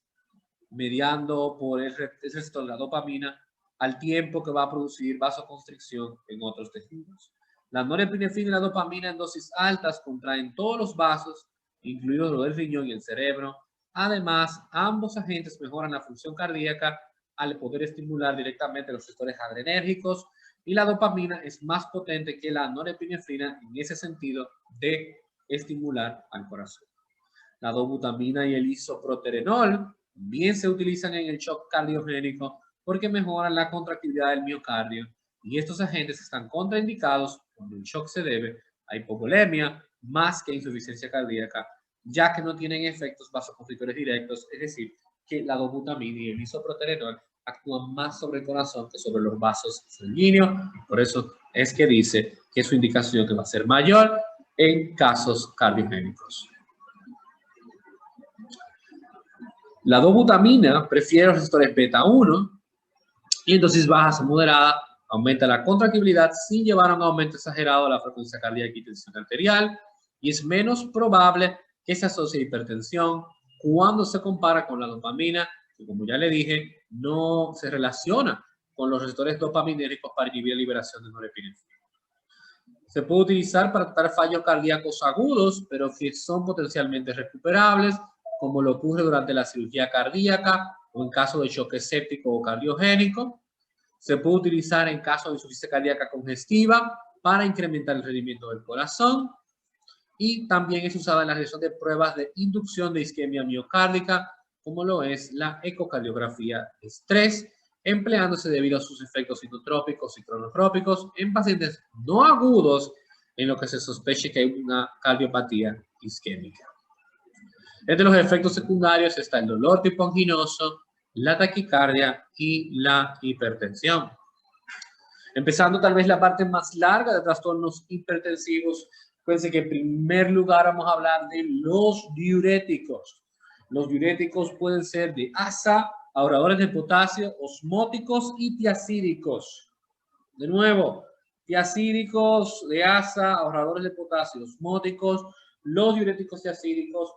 mediando por el receptor de la dopamina al tiempo que va a producir vasoconstricción en otros tejidos. La norepinefrina y la dopamina en dosis altas contraen todos los vasos, incluidos los del riñón y el cerebro. Además, ambos agentes mejoran la función cardíaca al poder estimular directamente los receptores adrenérgicos, y la dopamina es más potente que la norepinefrina en ese sentido de estimular al corazón. La dobutamina y el isoproterenol bien se utilizan en el shock cardiogénico porque mejoran la contractilidad del miocardio, y estos agentes están contraindicados cuando el shock se debe a hipovolemia más que a insuficiencia cardíaca, ya que no tienen efectos vasoconstrictores directos, es decir, que la dobutamina y el isoproterenol actúan más sobre el corazón que sobre los vasos sanguíneos. Por eso es que dice que su indicación que va a ser mayor en casos cardiogénicos. La dobutamina prefiere los receptores beta 1 y en dosis bajas o moderadas aumenta la contractibilidad sin llevar a un aumento exagerado de la frecuencia cardíaca y tensión arterial, y es menos probable que se asocie a hipertensión cuando se compara con la dopamina, que, como ya le dije, no se relaciona con los receptores dopaminérgicos para inhibir la liberación de norepinefrina. Se puede utilizar para tratar fallos cardíacos agudos, pero que son potencialmente recuperables, como lo ocurre durante la cirugía cardíaca o en caso de choque séptico o cardiogénico. Se puede utilizar en caso de insuficiencia cardíaca congestiva para incrementar el rendimiento del corazón, y también es usada en la realización de pruebas de inducción de isquemia miocárdica, como lo es la ecocardiografía de estrés, empleándose debido a sus efectos citotrópicos y cronotrópicos en pacientes no agudos en lo que se sospeche que hay una cardiopatía isquémica. Entre los efectos secundarios está el dolor tipo anginoso, la taquicardia y la hipertensión. Empezando tal vez la parte más larga de trastornos hipertensivos, fíjense que en primer lugar vamos a hablar de los diuréticos. Los diuréticos pueden ser de asa, ahorradores de potasio, osmóticos y tiacídicos. De nuevo, tiacídicos de asa, ahorradores de potasio, osmóticos. Los diuréticos tiacídicos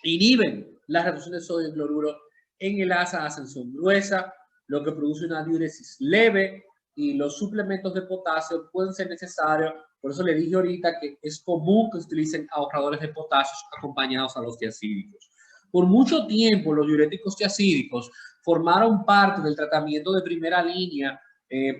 inhiben la reducción de sodio y cloruro en el asa a ascensión gruesa, lo que produce una diuresis leve, y los suplementos de potasio pueden ser necesarios. Por eso le dije ahorita que es común que se utilicen ahorradores de potasio acompañados a los tiacídicos. Por mucho tiempo los diuréticos tiacídicos formaron parte del tratamiento de primera línea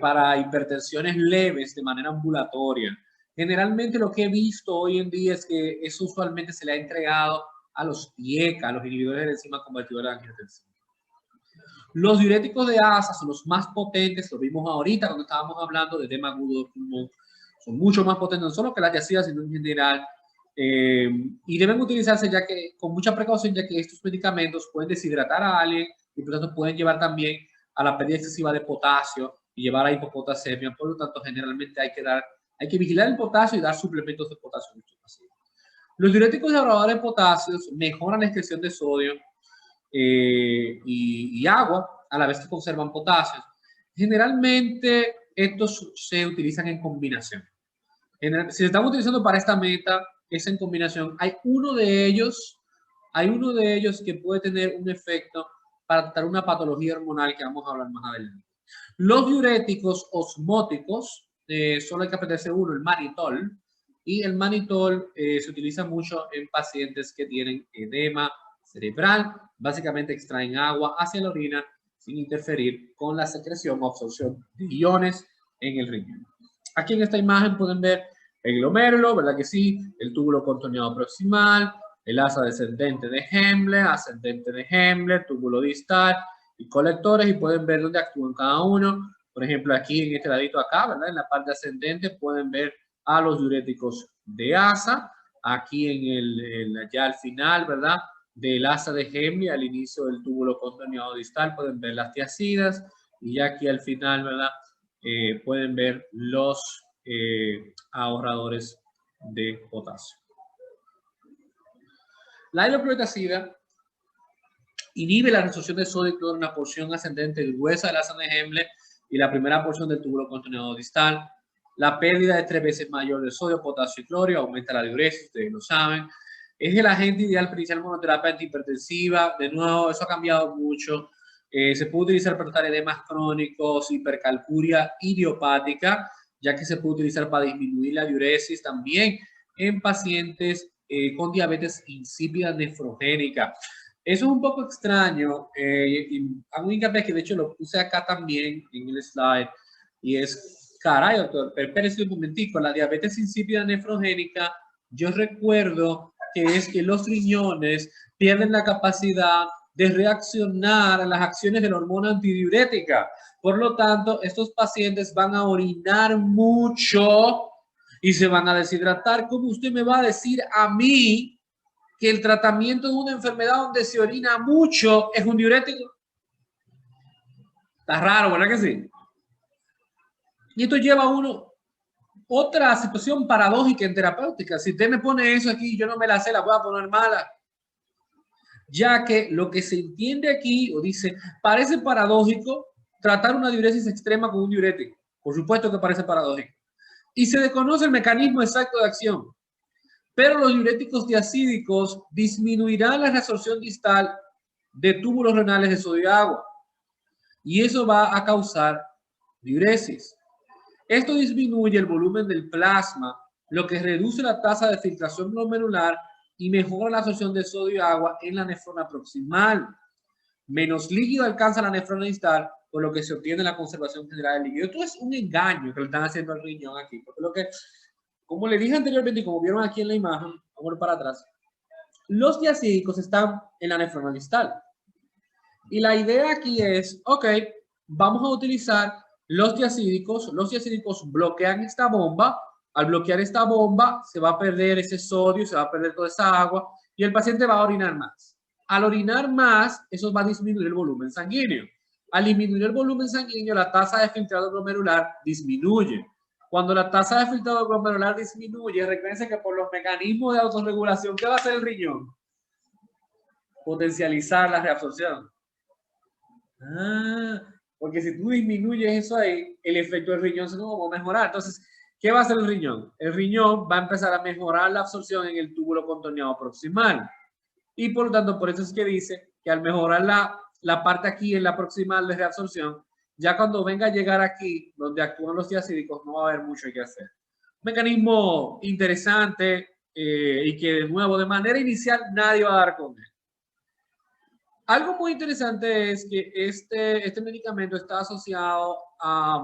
para hipertensiones leves de manera ambulatoria. Generalmente lo que he visto hoy en día es que eso usualmente se le ha entregado a los TIECA, a los inhibidores de enzima convertidora de angiotensina. Los diuréticos de asa son los más potentes, lo vimos ahorita cuando estábamos hablando de edema agudo del pulmón. Son mucho más potentes, no solo que la tiazida, sino en general. Y deben utilizarse ya que, con mucha precaución, ya que estos medicamentos pueden deshidratar a alguien y por lo tanto pueden llevar también a la pérdida excesiva de potasio y llevar a hipopotasemia. Por lo tanto, generalmente hay que vigilar el potasio y dar suplementos de potasio a nuestros pacientes. Los diuréticos y ahorradores de potasio mejoran la excreción de sodio y agua, a la vez que conservan potasio. Generalmente, estos se utilizan en combinación. Si estamos utilizando para esta meta, es en combinación. Hay uno de ellos que puede tener un efecto para tratar una patología hormonal que vamos a hablar más adelante. Los diuréticos osmóticos, solo hay que aprenderse uno, el manitol, y el manitol se utiliza mucho en pacientes que tienen edema cerebral. Básicamente extraen agua hacia la orina sin interferir con la secreción o absorción de iones en el riñón. Aquí en esta imagen pueden ver el glomérulo, ¿verdad que sí? El túbulo contorneado proximal, el asa descendente de Hemler, ascendente de Hemler, túbulo distal y colectores, y pueden ver dónde actúan cada uno. Por ejemplo, aquí en este ladito acá, ¿verdad? En la parte ascendente pueden ver a los diuréticos de asa. Aquí ya al final, ¿verdad? Del asa de Hemler, al inicio del túbulo contorneado distal, pueden ver las tiacidas. Y ya aquí al final, ¿verdad? Pueden ver los ahorradores de potasio. La hidroclorotiazida inhibe la resorción de sodio y cloro en la porción ascendente gruesa del asa de Hemler y la primera porción del túbulo contorneado distal. La pérdida es 3 veces mayor de sodio, potasio y cloro, aumenta la diuresis, ustedes lo saben. Es el agente ideal para iniciar monoterapia antihipertensiva. De nuevo, eso ha cambiado mucho. Se puede utilizar para tratar edemas crónicos, hipercalcuria idiopática, ya que se puede utilizar para disminuir la diuresis también en pacientes con diabetes insípida nefrogénica. Eso es un poco extraño, y hago hincapié que de hecho lo puse acá también en el slide, y es, caray, doctor, pero espérese un momentico, la diabetes insípida nefrogénica, yo recuerdo que es que los riñones pierden la capacidad de reaccionar a las acciones de la hormona antidiurética. Por lo tanto, estos pacientes van a orinar mucho y se van a deshidratar. ¿Cómo usted me va a decir a mí que el tratamiento de una enfermedad donde se orina mucho es un diurético? Está raro, ¿verdad que sí? Y esto lleva a uno otra situación paradójica en terapéutica. Si usted me pone eso aquí, yo no me la sé, la voy a poner mala. Ya que lo que se entiende aquí, o dice, parece paradójico tratar una diuresis extrema con un diurético. Por supuesto que parece paradójico. Y se desconoce el mecanismo exacto de acción. Pero los diuréticos diacídicos disminuirán la resorción distal de túbulos renales de sodio y agua. Y eso va a causar diuresis. Esto disminuye el volumen del plasma, lo que reduce la tasa de filtración glomerular y mejora la absorción de sodio y agua en la nefrona proximal. Menos líquido alcanza la nefrona distal, por lo que se obtiene la conservación general del líquido. Esto es un engaño que le están haciendo al riñón aquí, porque lo que, como le dije anteriormente y como vieron aquí en la imagen, vamos para atrás, los diacídicos están en la nefrona distal. Y la idea aquí es, ok, vamos a utilizar los diacídicos bloquean esta bomba. Al bloquear esta bomba se va a perder ese sodio, se va a perder toda esa agua y el paciente va a orinar más. Al orinar más, eso va a disminuir el volumen sanguíneo. Al disminuir el volumen sanguíneo, la tasa de filtrado glomerular disminuye. Cuando la tasa de filtrado glomerular disminuye, recuerden que por los mecanismos de autorregulación, ¿qué va a hacer el riñón? Potencializar la reabsorción. Porque si tú disminuyes eso ahí, el efecto del riñón se va a mejorar. Entonces, ¿qué va a hacer el riñón? El riñón va a empezar a mejorar la absorción en el túbulo contorneado proximal. Y por lo tanto, por eso es que dice que al mejorar la parte aquí en la proximal de reabsorción, ya cuando venga a llegar aquí, donde actúan los diacídicos, no va a haber mucho que hacer. Un mecanismo interesante y que de nuevo, de manera inicial, nadie va a dar con él. Algo muy interesante es que este medicamento está asociado a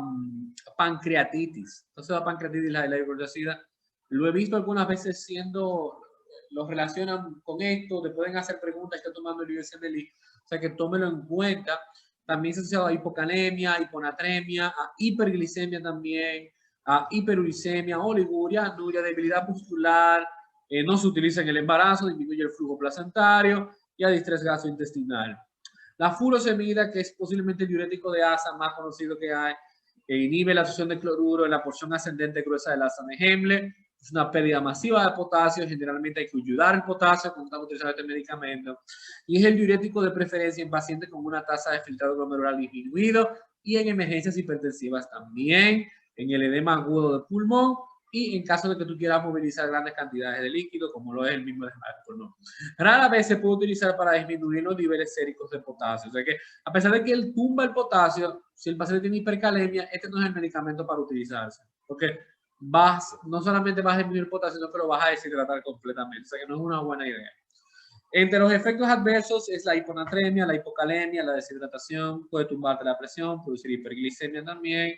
pancreatitis. Entonces, la pancreatitis, la hidroclorotiazida, lo he visto algunas veces lo relacionan con esto, le pueden hacer preguntas, está tomando el USMLE, o sea que tómelo en cuenta. También se asociado a hipocalemia, hiponatremia, a hiperglicemia también, a hiperuricemia, oliguria, anuria, debilidad muscular, no se utiliza en el embarazo, disminuye el flujo placentario y a distrés gastrointestinal. La furosemida, que es posiblemente el diurético de asa más conocido que hay, inhibe la absorción de cloruro en la porción ascendente gruesa del asa de Hemler, es una pérdida masiva de potasio, generalmente hay que ayudar el potasio cuando estamos utilizando este medicamento, y es el diurético de preferencia en pacientes con una tasa de filtrado glomerular disminuido y en emergencias hipertensivas también, en el edema agudo de pulmón y en caso de que tú quieras movilizar grandes cantidades de líquido, como lo es el mismo edema de pulmón. Rara vez se puede utilizar para disminuir los niveles séricos de potasio, o sea que a pesar de que él tumba el potasio, si el paciente tiene hipercalemia, este no es el medicamento para utilizarse, porque no solamente vas a disminuir el potasio, sino que lo vas a deshidratar completamente, o sea que no es una buena idea. Entre los efectos adversos es la hiponatremia, la hipocalemia, la deshidratación, puede tumbarte la presión, producir hiperglicemia también,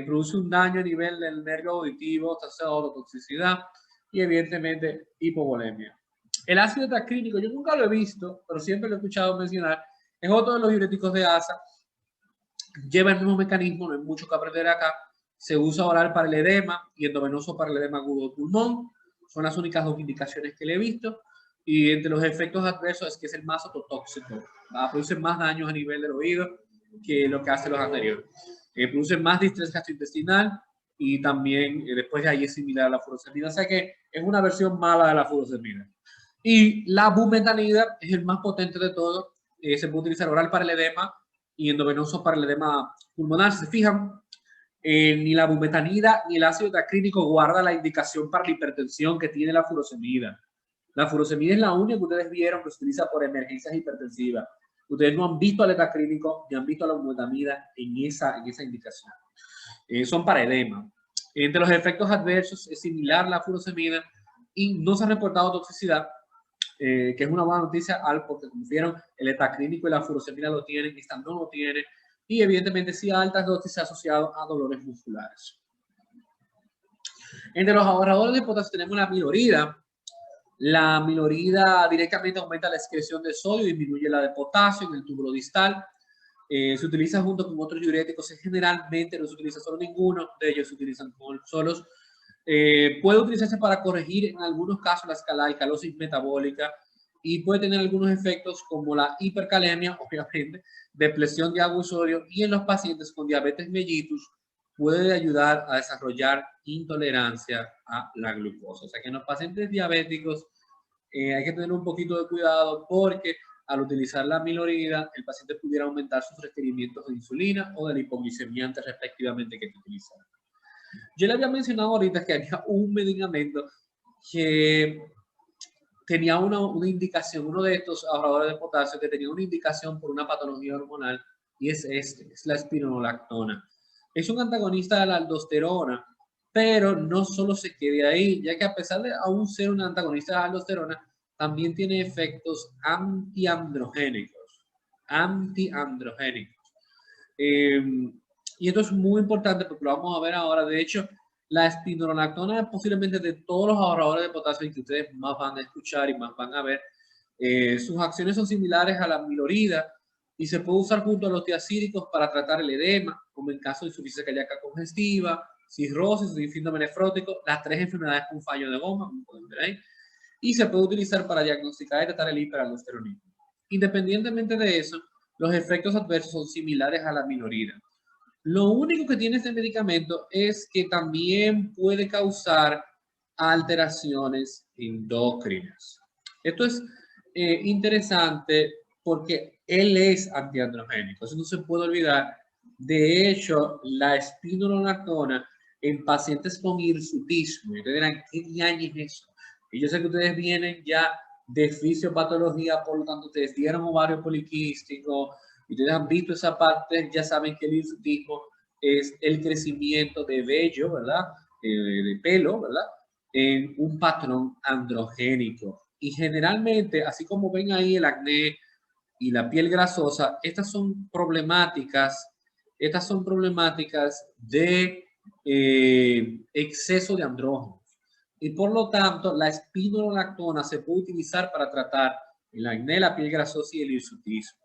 produce un daño a nivel del nervio auditivo, toxicidad y evidentemente hipovolemia. El ácido teacrínico, yo nunca lo he visto, pero siempre lo he escuchado mencionar, es otro de los diuréticos de ASA, lleva el mismo mecanismo, no hay mucho que aprender acá, se usa oral para el edema y endovenoso para el edema agudo de pulmón, son las únicas dos indicaciones que le he visto. Y entre los efectos adversos es que es el más ototóxico, produce más daños a nivel del oído que lo que hacen los anteriores. Produce más distrés gastrointestinal y también después de ahí es similar a la furosemida, o sea que es una versión mala de la furosemida. Y la bumetanida es el más potente de todo, se puede utilizar oral para el edema y endovenoso para el edema pulmonar. Si se fijan, ni la bumetanida ni el ácido teacrínico guarda la indicación para la hipertensión que tiene la furosemida. La furosemida es la única que ustedes vieron que se utiliza por emergencias hipertensivas. Ustedes no han visto al etacrínico ni han visto a la bumetanida en esa indicación. Son para edema. Entre los efectos adversos es similar a la furosemida y no se ha reportado toxicidad, que es una buena noticia, porque como vieron, el etacrínico y la furosemida lo tienen, esta no lo tiene, y evidentemente sí a altas dosis se ha asociado a dolores musculares. Entre los ahorradores de potasio tenemos la milorida. La milorida directamente aumenta la excreción de sodio y disminuye la de potasio en el túbulo distal. Se utiliza junto con otros diuréticos, generalmente no se utiliza solo ninguno, de ellos se utilizan solos. Puede utilizarse para corregir en algunos casos la alcalosis metabólica y puede tener algunos efectos como la hipercalemia, obviamente, depresión de agua y sodio, y en los pacientes con diabetes mellitus puede ayudar a desarrollar intolerancia a la glucosa. O sea que en los pacientes diabéticos hay que tener un poquito de cuidado porque al utilizar la milorida, el paciente pudiera aumentar sus requerimientos de insulina o de la hipoglicemia antes respectivamente que utilizar. Yo le había mencionado ahorita que había un medicamento que tenía una indicación, uno de estos ahorradores de potasio que tenía una indicación por una patología hormonal y es la espironolactona. Es un antagonista de la aldosterona, pero no solo se quede ahí, ya que a pesar de aún ser un antagonista de la aldosterona, también tiene efectos antiandrogénicos. Y esto es muy importante porque lo vamos a ver ahora. De hecho, la espironolactona es posiblemente de todos los ahorradores de potasio que ustedes más van a escuchar y más van a ver. Sus acciones son similares a la milorida y se puede usar junto a los tiacídicos para tratar el edema, como en caso de insuficiencia cardíaca congestiva, cirrosis y síndrome nefrótico, las tres enfermedades con fallo de goma, como pueden ver ahí. Y se puede utilzar para diagnosticar y tratar el hiperaldosteronismo. Independientemente de eso, los efectos adversos son similares a la milorida. Lo único que tiene este medicamento es que también puede causar alteraciones endócrinas. Esto es interesante porque él es antiandrogénico, eso no se puede olvidar. De hecho, la espironolactona en pacientes con hirsutismo, y ustedes dirán, ¿qué diaño es eso? Y yo sé que ustedes vienen ya de fisiopatología, por lo tanto, ustedes dieron ovario poliquístico, y ustedes han visto esa parte, ya saben que el hirsutismo es el crecimiento de vello, ¿verdad? De pelo, ¿verdad? En un patrón androgénico. Y generalmente, así como ven ahí el acné y la piel grasosa, estas son problemáticas de exceso de andrógenos. Y por lo tanto, la espironolactona se puede utilizar para tratar el acné, la piel grasosa y el hirsutismo.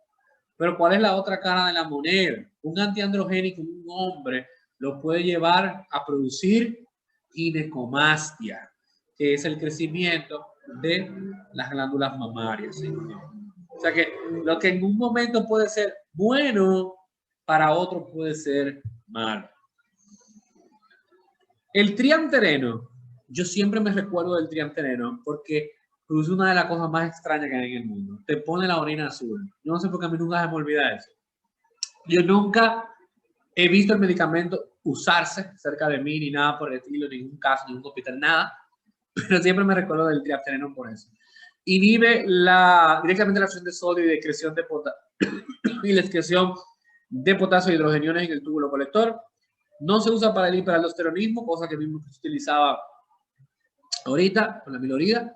Pero ¿cuál es la otra cara de la moneda? Un antiandrogénico, un hombre, lo puede llevar a producir ginecomastia, que es el crecimiento de las glándulas mamarias. ¿Sí? O sea que lo que en un momento puede ser bueno, para otro puede ser malo. El triamtereno yo siempre me recuerdo del triamtereno porque produce una de las cosas más extrañas que hay en el mundo. Te pone la orina azul. Yo no sé por qué a mí nunca se me olvida eso. Yo nunca he visto el medicamento usarse cerca de mí, ni nada por el estilo, ningún caso, ningún hospital, nada. Pero siempre me recuerdo del triamtereno por eso. Inhibe directamente la acción de sodio y de excreción de y la excreción de potasio y hidrogeniones en el túbulo colector. No se usa para el hiperaldosteronismo, cosa que mismo se utilizaba ahorita con la milorida,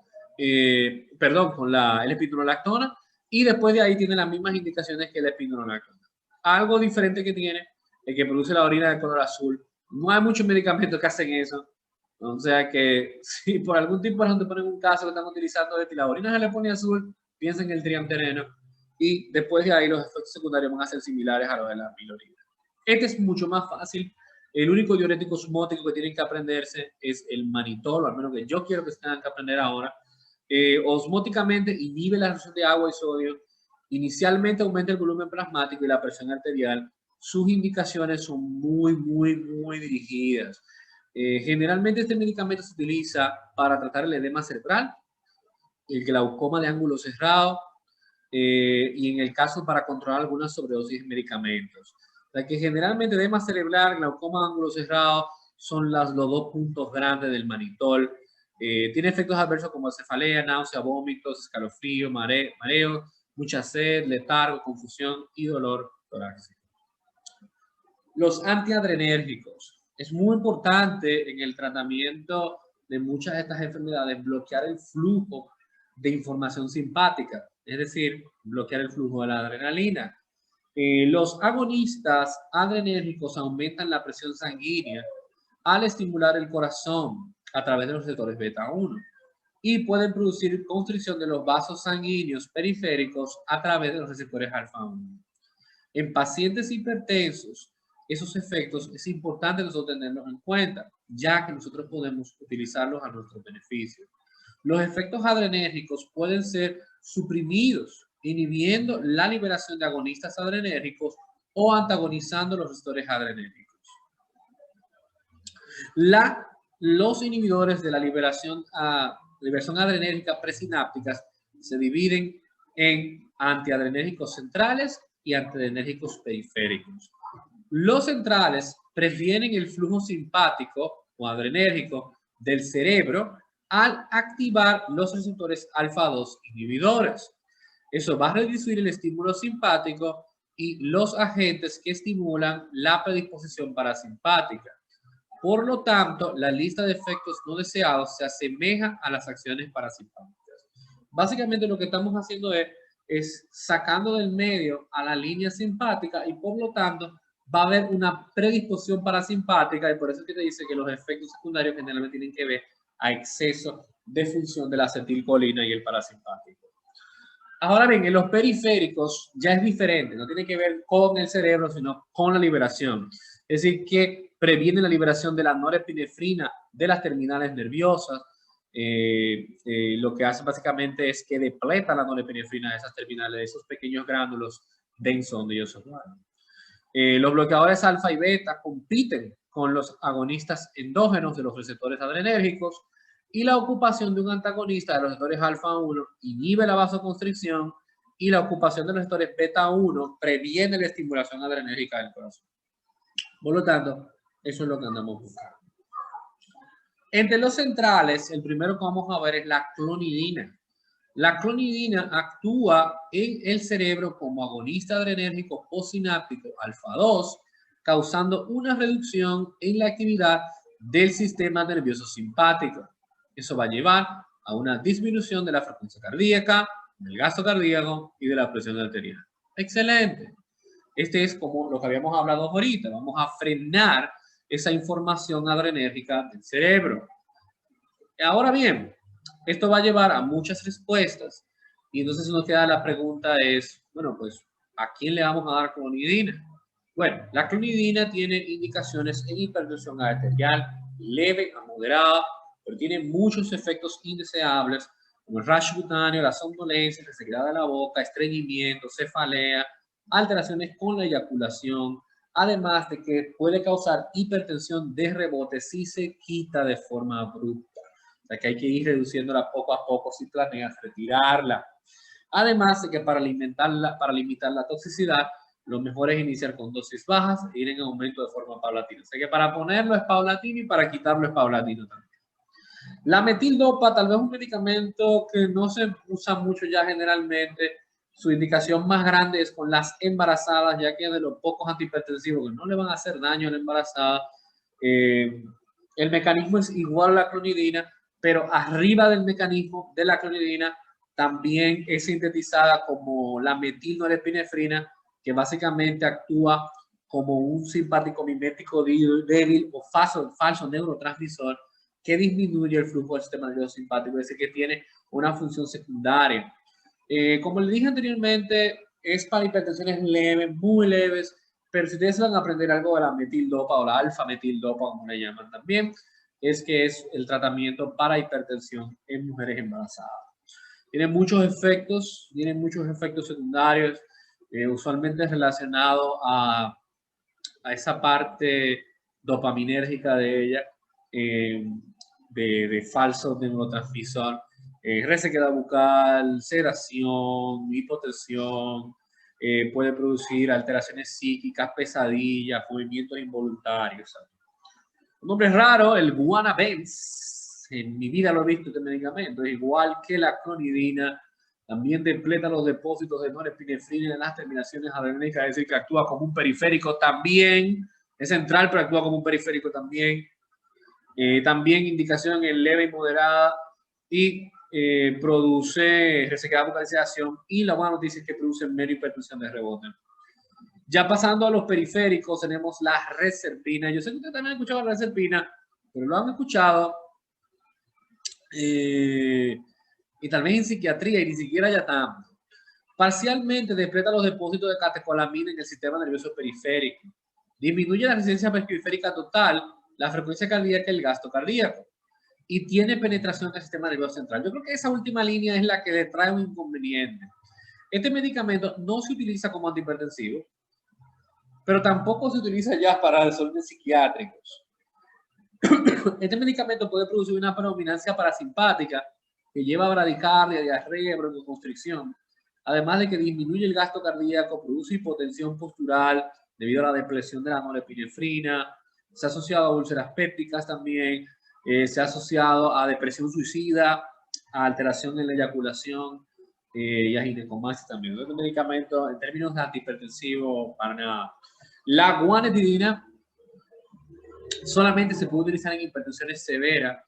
perdón, con la L-espironolactona, y después de ahí tiene las mismas indicaciones que la espironolactona. Algo diferente que tiene es que produce la orina de color azul. No hay muchos medicamentos que hacen eso. O sea que si por algún tipo de razón te ponen un caso que están utilizando de la orina se le pone azul, piensen en el triamtereno y después de ahí los efectos secundarios van a ser similares a los de la milorida. Este es mucho más fácil. El único diurético osmótico que tienen que aprenderse es el manitol, al menos que yo quiero que tengan que aprender ahora. Osmóticamente inhibe la absorción de agua y sodio. Inicialmente aumenta el volumen plasmático y la presión arterial. Sus indicaciones son muy dirigidas. Generalmente este medicamento se utiliza para tratar el edema cerebral, el glaucoma de ángulo cerrado y en el caso para controlar alguna sobredosis de medicamentos. O sea que generalmente edema cerebral, glaucoma de ángulo cerrado son los dos puntos grandes del manitol. Tiene efectos adversos como cefalea, náusea, vómitos, escalofrío, mareo, mucha sed, letargo, confusión y dolor torácico. Los antiadrenérgicos. Es muy importante en el tratamiento de muchas de estas enfermedades bloquear el flujo de información simpática, es decir, bloquear el flujo de la adrenalina. Los agonistas adrenérgicos aumentan la presión sanguínea al estimular el corazón a través de los receptores beta 1 y pueden producir constricción de los vasos sanguíneos periféricos a través de los receptores alfa 1. En pacientes hipertensos, esos efectos es importante nosotros tenerlos en cuenta, ya que nosotros podemos utilizarlos a nuestro beneficio. Los efectos adrenérgicos pueden ser suprimidos, inhibiendo la liberación de agonistas adrenérgicos o antagonizando los receptores adrenérgicos. Los inhibidores de la liberación adrenérgica presinápticas se dividen en antiadrenérgicos centrales y antiadrenérgicos periféricos. Los centrales previenen el flujo simpático o adrenérgico del cerebro al activar los receptores alfa-2 inhibidores. Eso va a reducir el estímulo simpático y los agentes que estimulan la predisposición parasimpática. Por lo tanto, la lista de efectos no deseados se asemeja a las acciones parasimpáticas. Básicamente lo que estamos haciendo es sacando del medio a la línea simpática y por lo tanto va a haber una predisposición parasimpática y por eso es que te dice que los efectos secundarios generalmente tienen que ver a exceso de función de la acetilcolina y el parasimpático. Ahora bien, en los periféricos ya es diferente, no tiene que ver con el cerebro, sino con la liberación. Es decir, que previene la liberación de la norepinefrina de las terminales nerviosas. Lo que hace básicamente es que depleta la norepinefrina de esas terminales, de esos pequeños gránulos densos donde ellos son. Los bloqueadores alfa y beta compiten con los agonistas endógenos de los receptores adrenérgicos y la ocupación de un antagonista de los receptores alfa 1 inhibe la vasoconstricción y la ocupación de los receptores beta 1 previene la estimulación adrenérgica del corazón. Por lo tanto, eso es lo que andamos buscando. Entre los centrales, el primero que vamos a ver es la clonidina. La clonidina actúa en el cerebro como agonista adrenérgico postsináptico alfa 2, causando una reducción en la actividad del sistema nervioso simpático. Eso va a llevar a una disminución de la frecuencia cardíaca, del gasto cardíaco y de la presión arterial. Excelente. Este es como lo que habíamos hablado ahorita. Vamos a frenar esa información adrenérgica del cerebro. Ahora bien, esto va a llevar a muchas respuestas. Y entonces nos queda la pregunta es, bueno, pues, ¿a quién le vamos a dar clonidina? Bueno, la clonidina tiene indicaciones en hipertensión arterial leve a moderada, pero tiene muchos efectos indeseables, como el rash cutáneo, la somnolencia, resequedad de la boca, estreñimiento, cefalea, alteraciones con la eyaculación, además de que puede causar hipertensión de rebote si se quita de forma abrupta. sea que hay que ir reduciéndola poco a poco si planeas retirarla. Además de que para limitar la toxicidad, lo mejor es iniciar con dosis bajas e ir en aumento de forma paulatina. O sea que para ponerlo es paulatino y para quitarlo es paulatino también. La metildopa tal vez es un medicamento que no se usa mucho ya generalmente. Su indicación más grande es con las embarazadas, ya que de los pocos antihipertensivos que no le van a hacer daño a la embarazada. El mecanismo es igual a la clonidina, pero arriba del mecanismo de la clonidina también es sintetizada como la metilnorepinefrina, que básicamente actúa como un simpático mimético débil o falso neurotransmisor que disminuye el flujo del sistema nervioso simpático, es decir, que tiene una función secundaria. Como le dije anteriormente, es para hipertensiones leves, muy leves, pero si ustedes van a aprender algo de la metildopa o la alfa-metildopa, como le llaman también, es que es el tratamiento para hipertensión en mujeres embarazadas. Tiene muchos efectos secundarios, usualmente relacionados a esa parte dopaminérgica de ella, de falso neurotransmisor, resequedad bucal, sedación, hipotensión, puede producir alteraciones psíquicas, pesadillas, movimientos involuntarios. Un nombre raro, el guanabens. En mi vida lo he visto este medicamento, es igual que la clonidina, también depleta los depósitos de norepinefrina en las terminaciones adrenérgicas, es decir, que actúa como un periférico también, es central, pero actúa como un periférico también. También indicación en leve y moderada y produce resequedad bucal y sedación, y la buena noticia es que produce mero hipertensión de rebote. Ya pasando a los periféricos, tenemos la reserpina. Yo sé que ustedes también han escuchado la reserpina, pero lo han escuchado y tal vez en psiquiatría y ni siquiera ya tanto. Parcialmente depleta los depósitos de catecolamina en el sistema nervioso periférico. Disminuye la resistencia periférica total, la frecuencia cardíaca y el gasto cardíaco. Y tiene penetración en el sistema nervioso central. Yo creo que esa última línea es la que le trae un inconveniente. Este medicamento no se utiliza como antihipertensivo, pero tampoco se utiliza ya para desórdenes psiquiátricos. Este medicamento puede producir una predominancia parasimpática que lleva a bradicardia, diarrea, broncoconstricción, además de que disminuye el gasto cardíaco, produce hipotensión postural debido a la depresión de la norepinefrina, se ha asociado a úlceras pépticas también, se ha asociado a depresión suicida, a alteración en la eyaculación y a ginecomastia también. Este medicamento, en términos de antihipertensivo, para nada. La guanetidina solamente se puede utilizar en hipertensiones severas,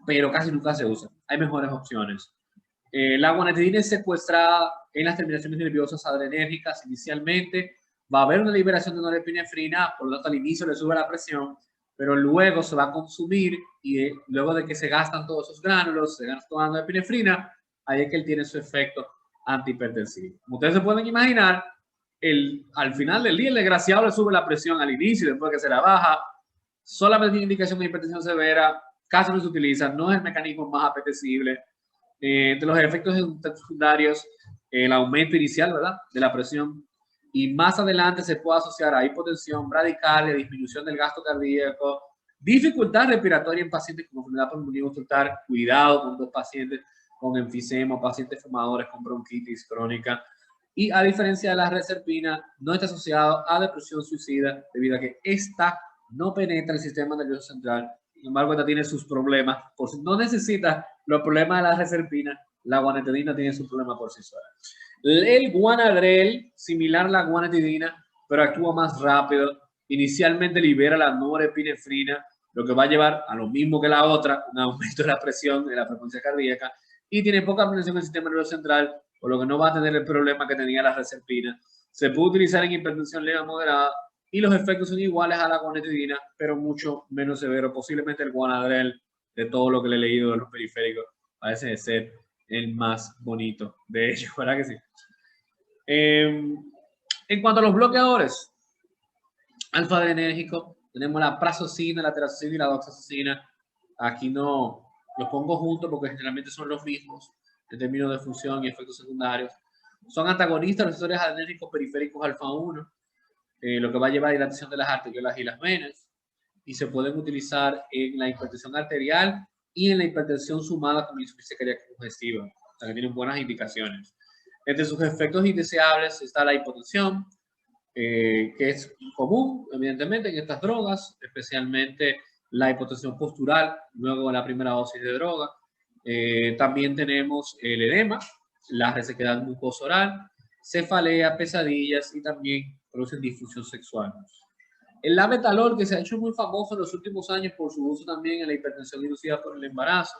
pero casi nunca se usa. Hay mejores opciones. La guanetidina es secuestrada en las terminaciones nerviosas adrenérgicas inicialmente. Va a haber una liberación de norepinefrina, por lo tanto al inicio le sube la presión, pero luego se va a consumir y luego de que se gastan todos esos gránulos, se gasta toda la norepinefrina, ahí es que él tiene su efecto antihipertensivo. Como ustedes se pueden imaginar, al final del día el desgraciado le sube la presión al inicio y después que se la baja. Solamente tiene indicación de hipertensión severa, casi no se utiliza, no es el mecanismo más apetecible. Entre los efectos secundarios, el aumento inicial, ¿verdad?, de la presión, y más adelante se puede asociar a hipotensión, bradicardia, disminución del gasto cardíaco, dificultad respiratoria en pacientes con enfermedad pulmonar obstructiva. Cuidado con los pacientes con enfisema, pacientes fumadores con bronquitis crónica. Y a diferencia de la reserpina, no está asociado a depresión suicida debido a que esta no penetra el sistema nervioso central. Sin embargo, esta tiene sus problemas. Por si no necesita los problemas de la reserpina, la guanetidina tiene su problema por sí sola. El guanadrel, similar a la guanetidina, pero actúa más rápido. Inicialmente libera la norepinefrina, lo que va a llevar a lo mismo que la otra, un aumento de la presión, de la frecuencia cardíaca, y tiene poca penetración en el sistema nervioso central, por lo que no va a tener el problema que tenía la reserpina. Se puede utilizar en hipertensión leve moderada y los efectos son iguales a la guanetidina, pero mucho menos severos. Posiblemente el guanadrel, de todo lo que le he leído de los periféricos, parece ser el más bonito de ellos, ¿verdad que sí? En cuanto a los bloqueadores alfa-adrenérgicos, tenemos la prazosina, la terazocina y la doxazocina. Aquí no los pongo juntos porque generalmente son los mismos en términos de función y efectos secundarios. Son antagonistas de los receptores adrenérgicos periféricos alfa-1, lo que va a llevar a dilatación de las arteriolas y las venas, y se pueden utilizar en la hipertensión arterial y en la hipertensión sumada con insuficiencia cardíaca congestiva, o sea que tienen buenas indicaciones. Entre sus efectos indeseables está la hipotensión, que es común, evidentemente, en estas drogas, especialmente la hipotensión postural luego de la primera dosis de droga. También tenemos el edema, la resequedad mucosa oral, cefalea, pesadillas y también producen disfunción sexual. El labetalol, que se ha hecho muy famoso en los últimos años por su uso también en la hipertensión inducida por el embarazo,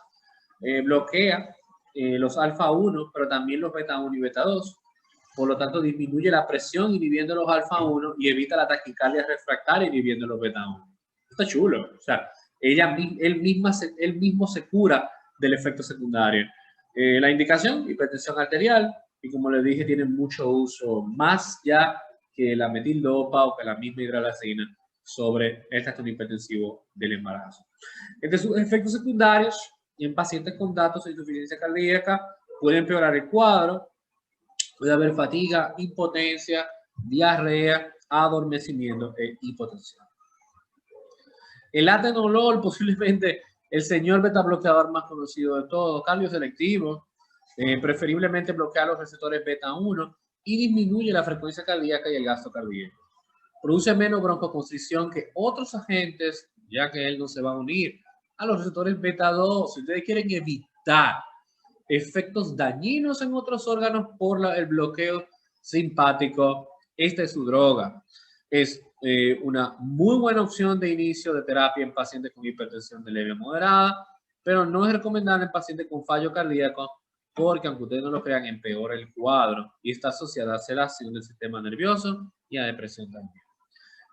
bloquea los alfa-1, pero también los beta-1 y beta-2. Por lo tanto, disminuye la presión inhibiendo los alfa-1 y evita la taquicardia refractaria inhibiendo los beta-1. Está chulo. O sea, él mismo se cura del efecto secundario. La indicación, hipertensión arterial, y como les dije, tiene mucho uso, más ya que la metildopa o que la misma hidralazina sobre el trastorno hipertensivo del embarazo. Entre sus efectos secundarios, y en pacientes con datos de insuficiencia cardíaca, puede empeorar el cuadro, puede haber fatiga, impotencia, diarrea, adormecimiento e hipotensión. El atenolol, posiblemente el señor beta bloqueador más conocido de todos, cardioselectivo, preferiblemente bloquea los receptores beta 1 y disminuye la frecuencia cardíaca y el gasto cardíaco. Produce menos broncoconstricción que otros agentes, ya que él no se va a unir a los receptores beta 2. Si ustedes quieren evitar efectos dañinos en otros órganos por el bloqueo simpático, esta es su droga. Es una muy buena opción de inicio de terapia en pacientes con hipertensión de leve a moderada, pero no es recomendable en pacientes con fallo cardíaco porque, aunque ustedes no lo crean, empeora el cuadro y está asociada a alteración del sistema nervioso y a depresión también.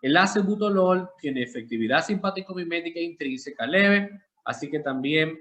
El acebutolol tiene efectividad simpático-mimética intrínseca leve, así también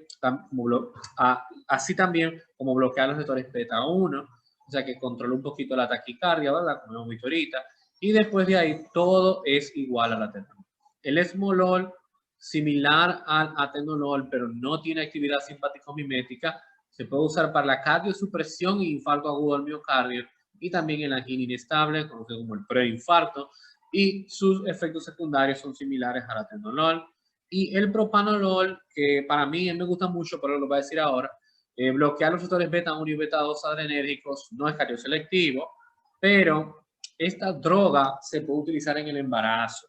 como bloquear los receptores beta 1, o sea que controla un poquito la taquicardia, ¿verdad? Como hemos visto ahorita. Y después de ahí, todo es igual al atenolol. El esmolol, similar al atenolol, pero no tiene actividad simpático-mimética, se puede usar para la cardiosupresión y infarto agudo al miocardio, y también en la angina inestable, conocido como el preinfarto, y sus efectos secundarios son similares al atenolol. Y el propanolol, que para mí me gusta mucho, pero lo voy a decir ahora, bloquear los receptores beta 1 y beta 2 adrenérgicos, no es cardioselectivo, pero esta droga se puede utilizar en el embarazo.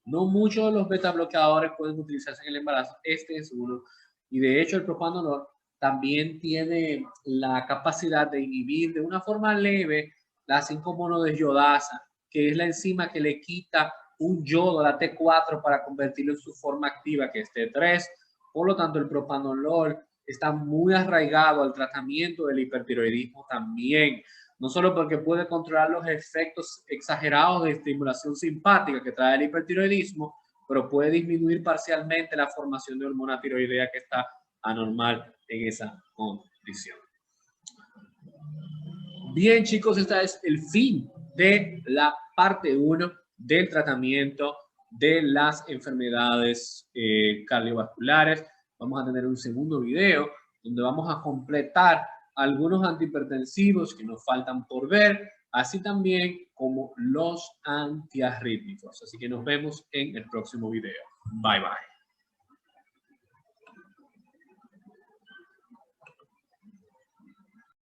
No muchos de los beta bloqueadores pueden utilizarse en el embarazo, este es uno. Y de hecho el propanolol también tiene la capacidad de inhibir de una forma leve la 5-monodesyodasa, que es la enzima que le quita un yodo a la T4 para convertirlo en su forma activa, que es T3. Por lo tanto, el propanolol está muy arraigado al tratamiento del hipertiroidismo también, no solo porque puede controlar los efectos exagerados de estimulación simpática que trae el hipertiroidismo, pero puede disminuir parcialmente la formación de hormona tiroidea que está anormal en esa condición. Bien, chicos, este es el fin de la parte 1 del tratamiento de las enfermedades cardiovasculares. Vamos a tener un segundo video donde vamos a completar algunos antihipertensivos que nos faltan por ver, así también como los antiarrítmicos. Así que nos vemos en el próximo video. Bye, bye.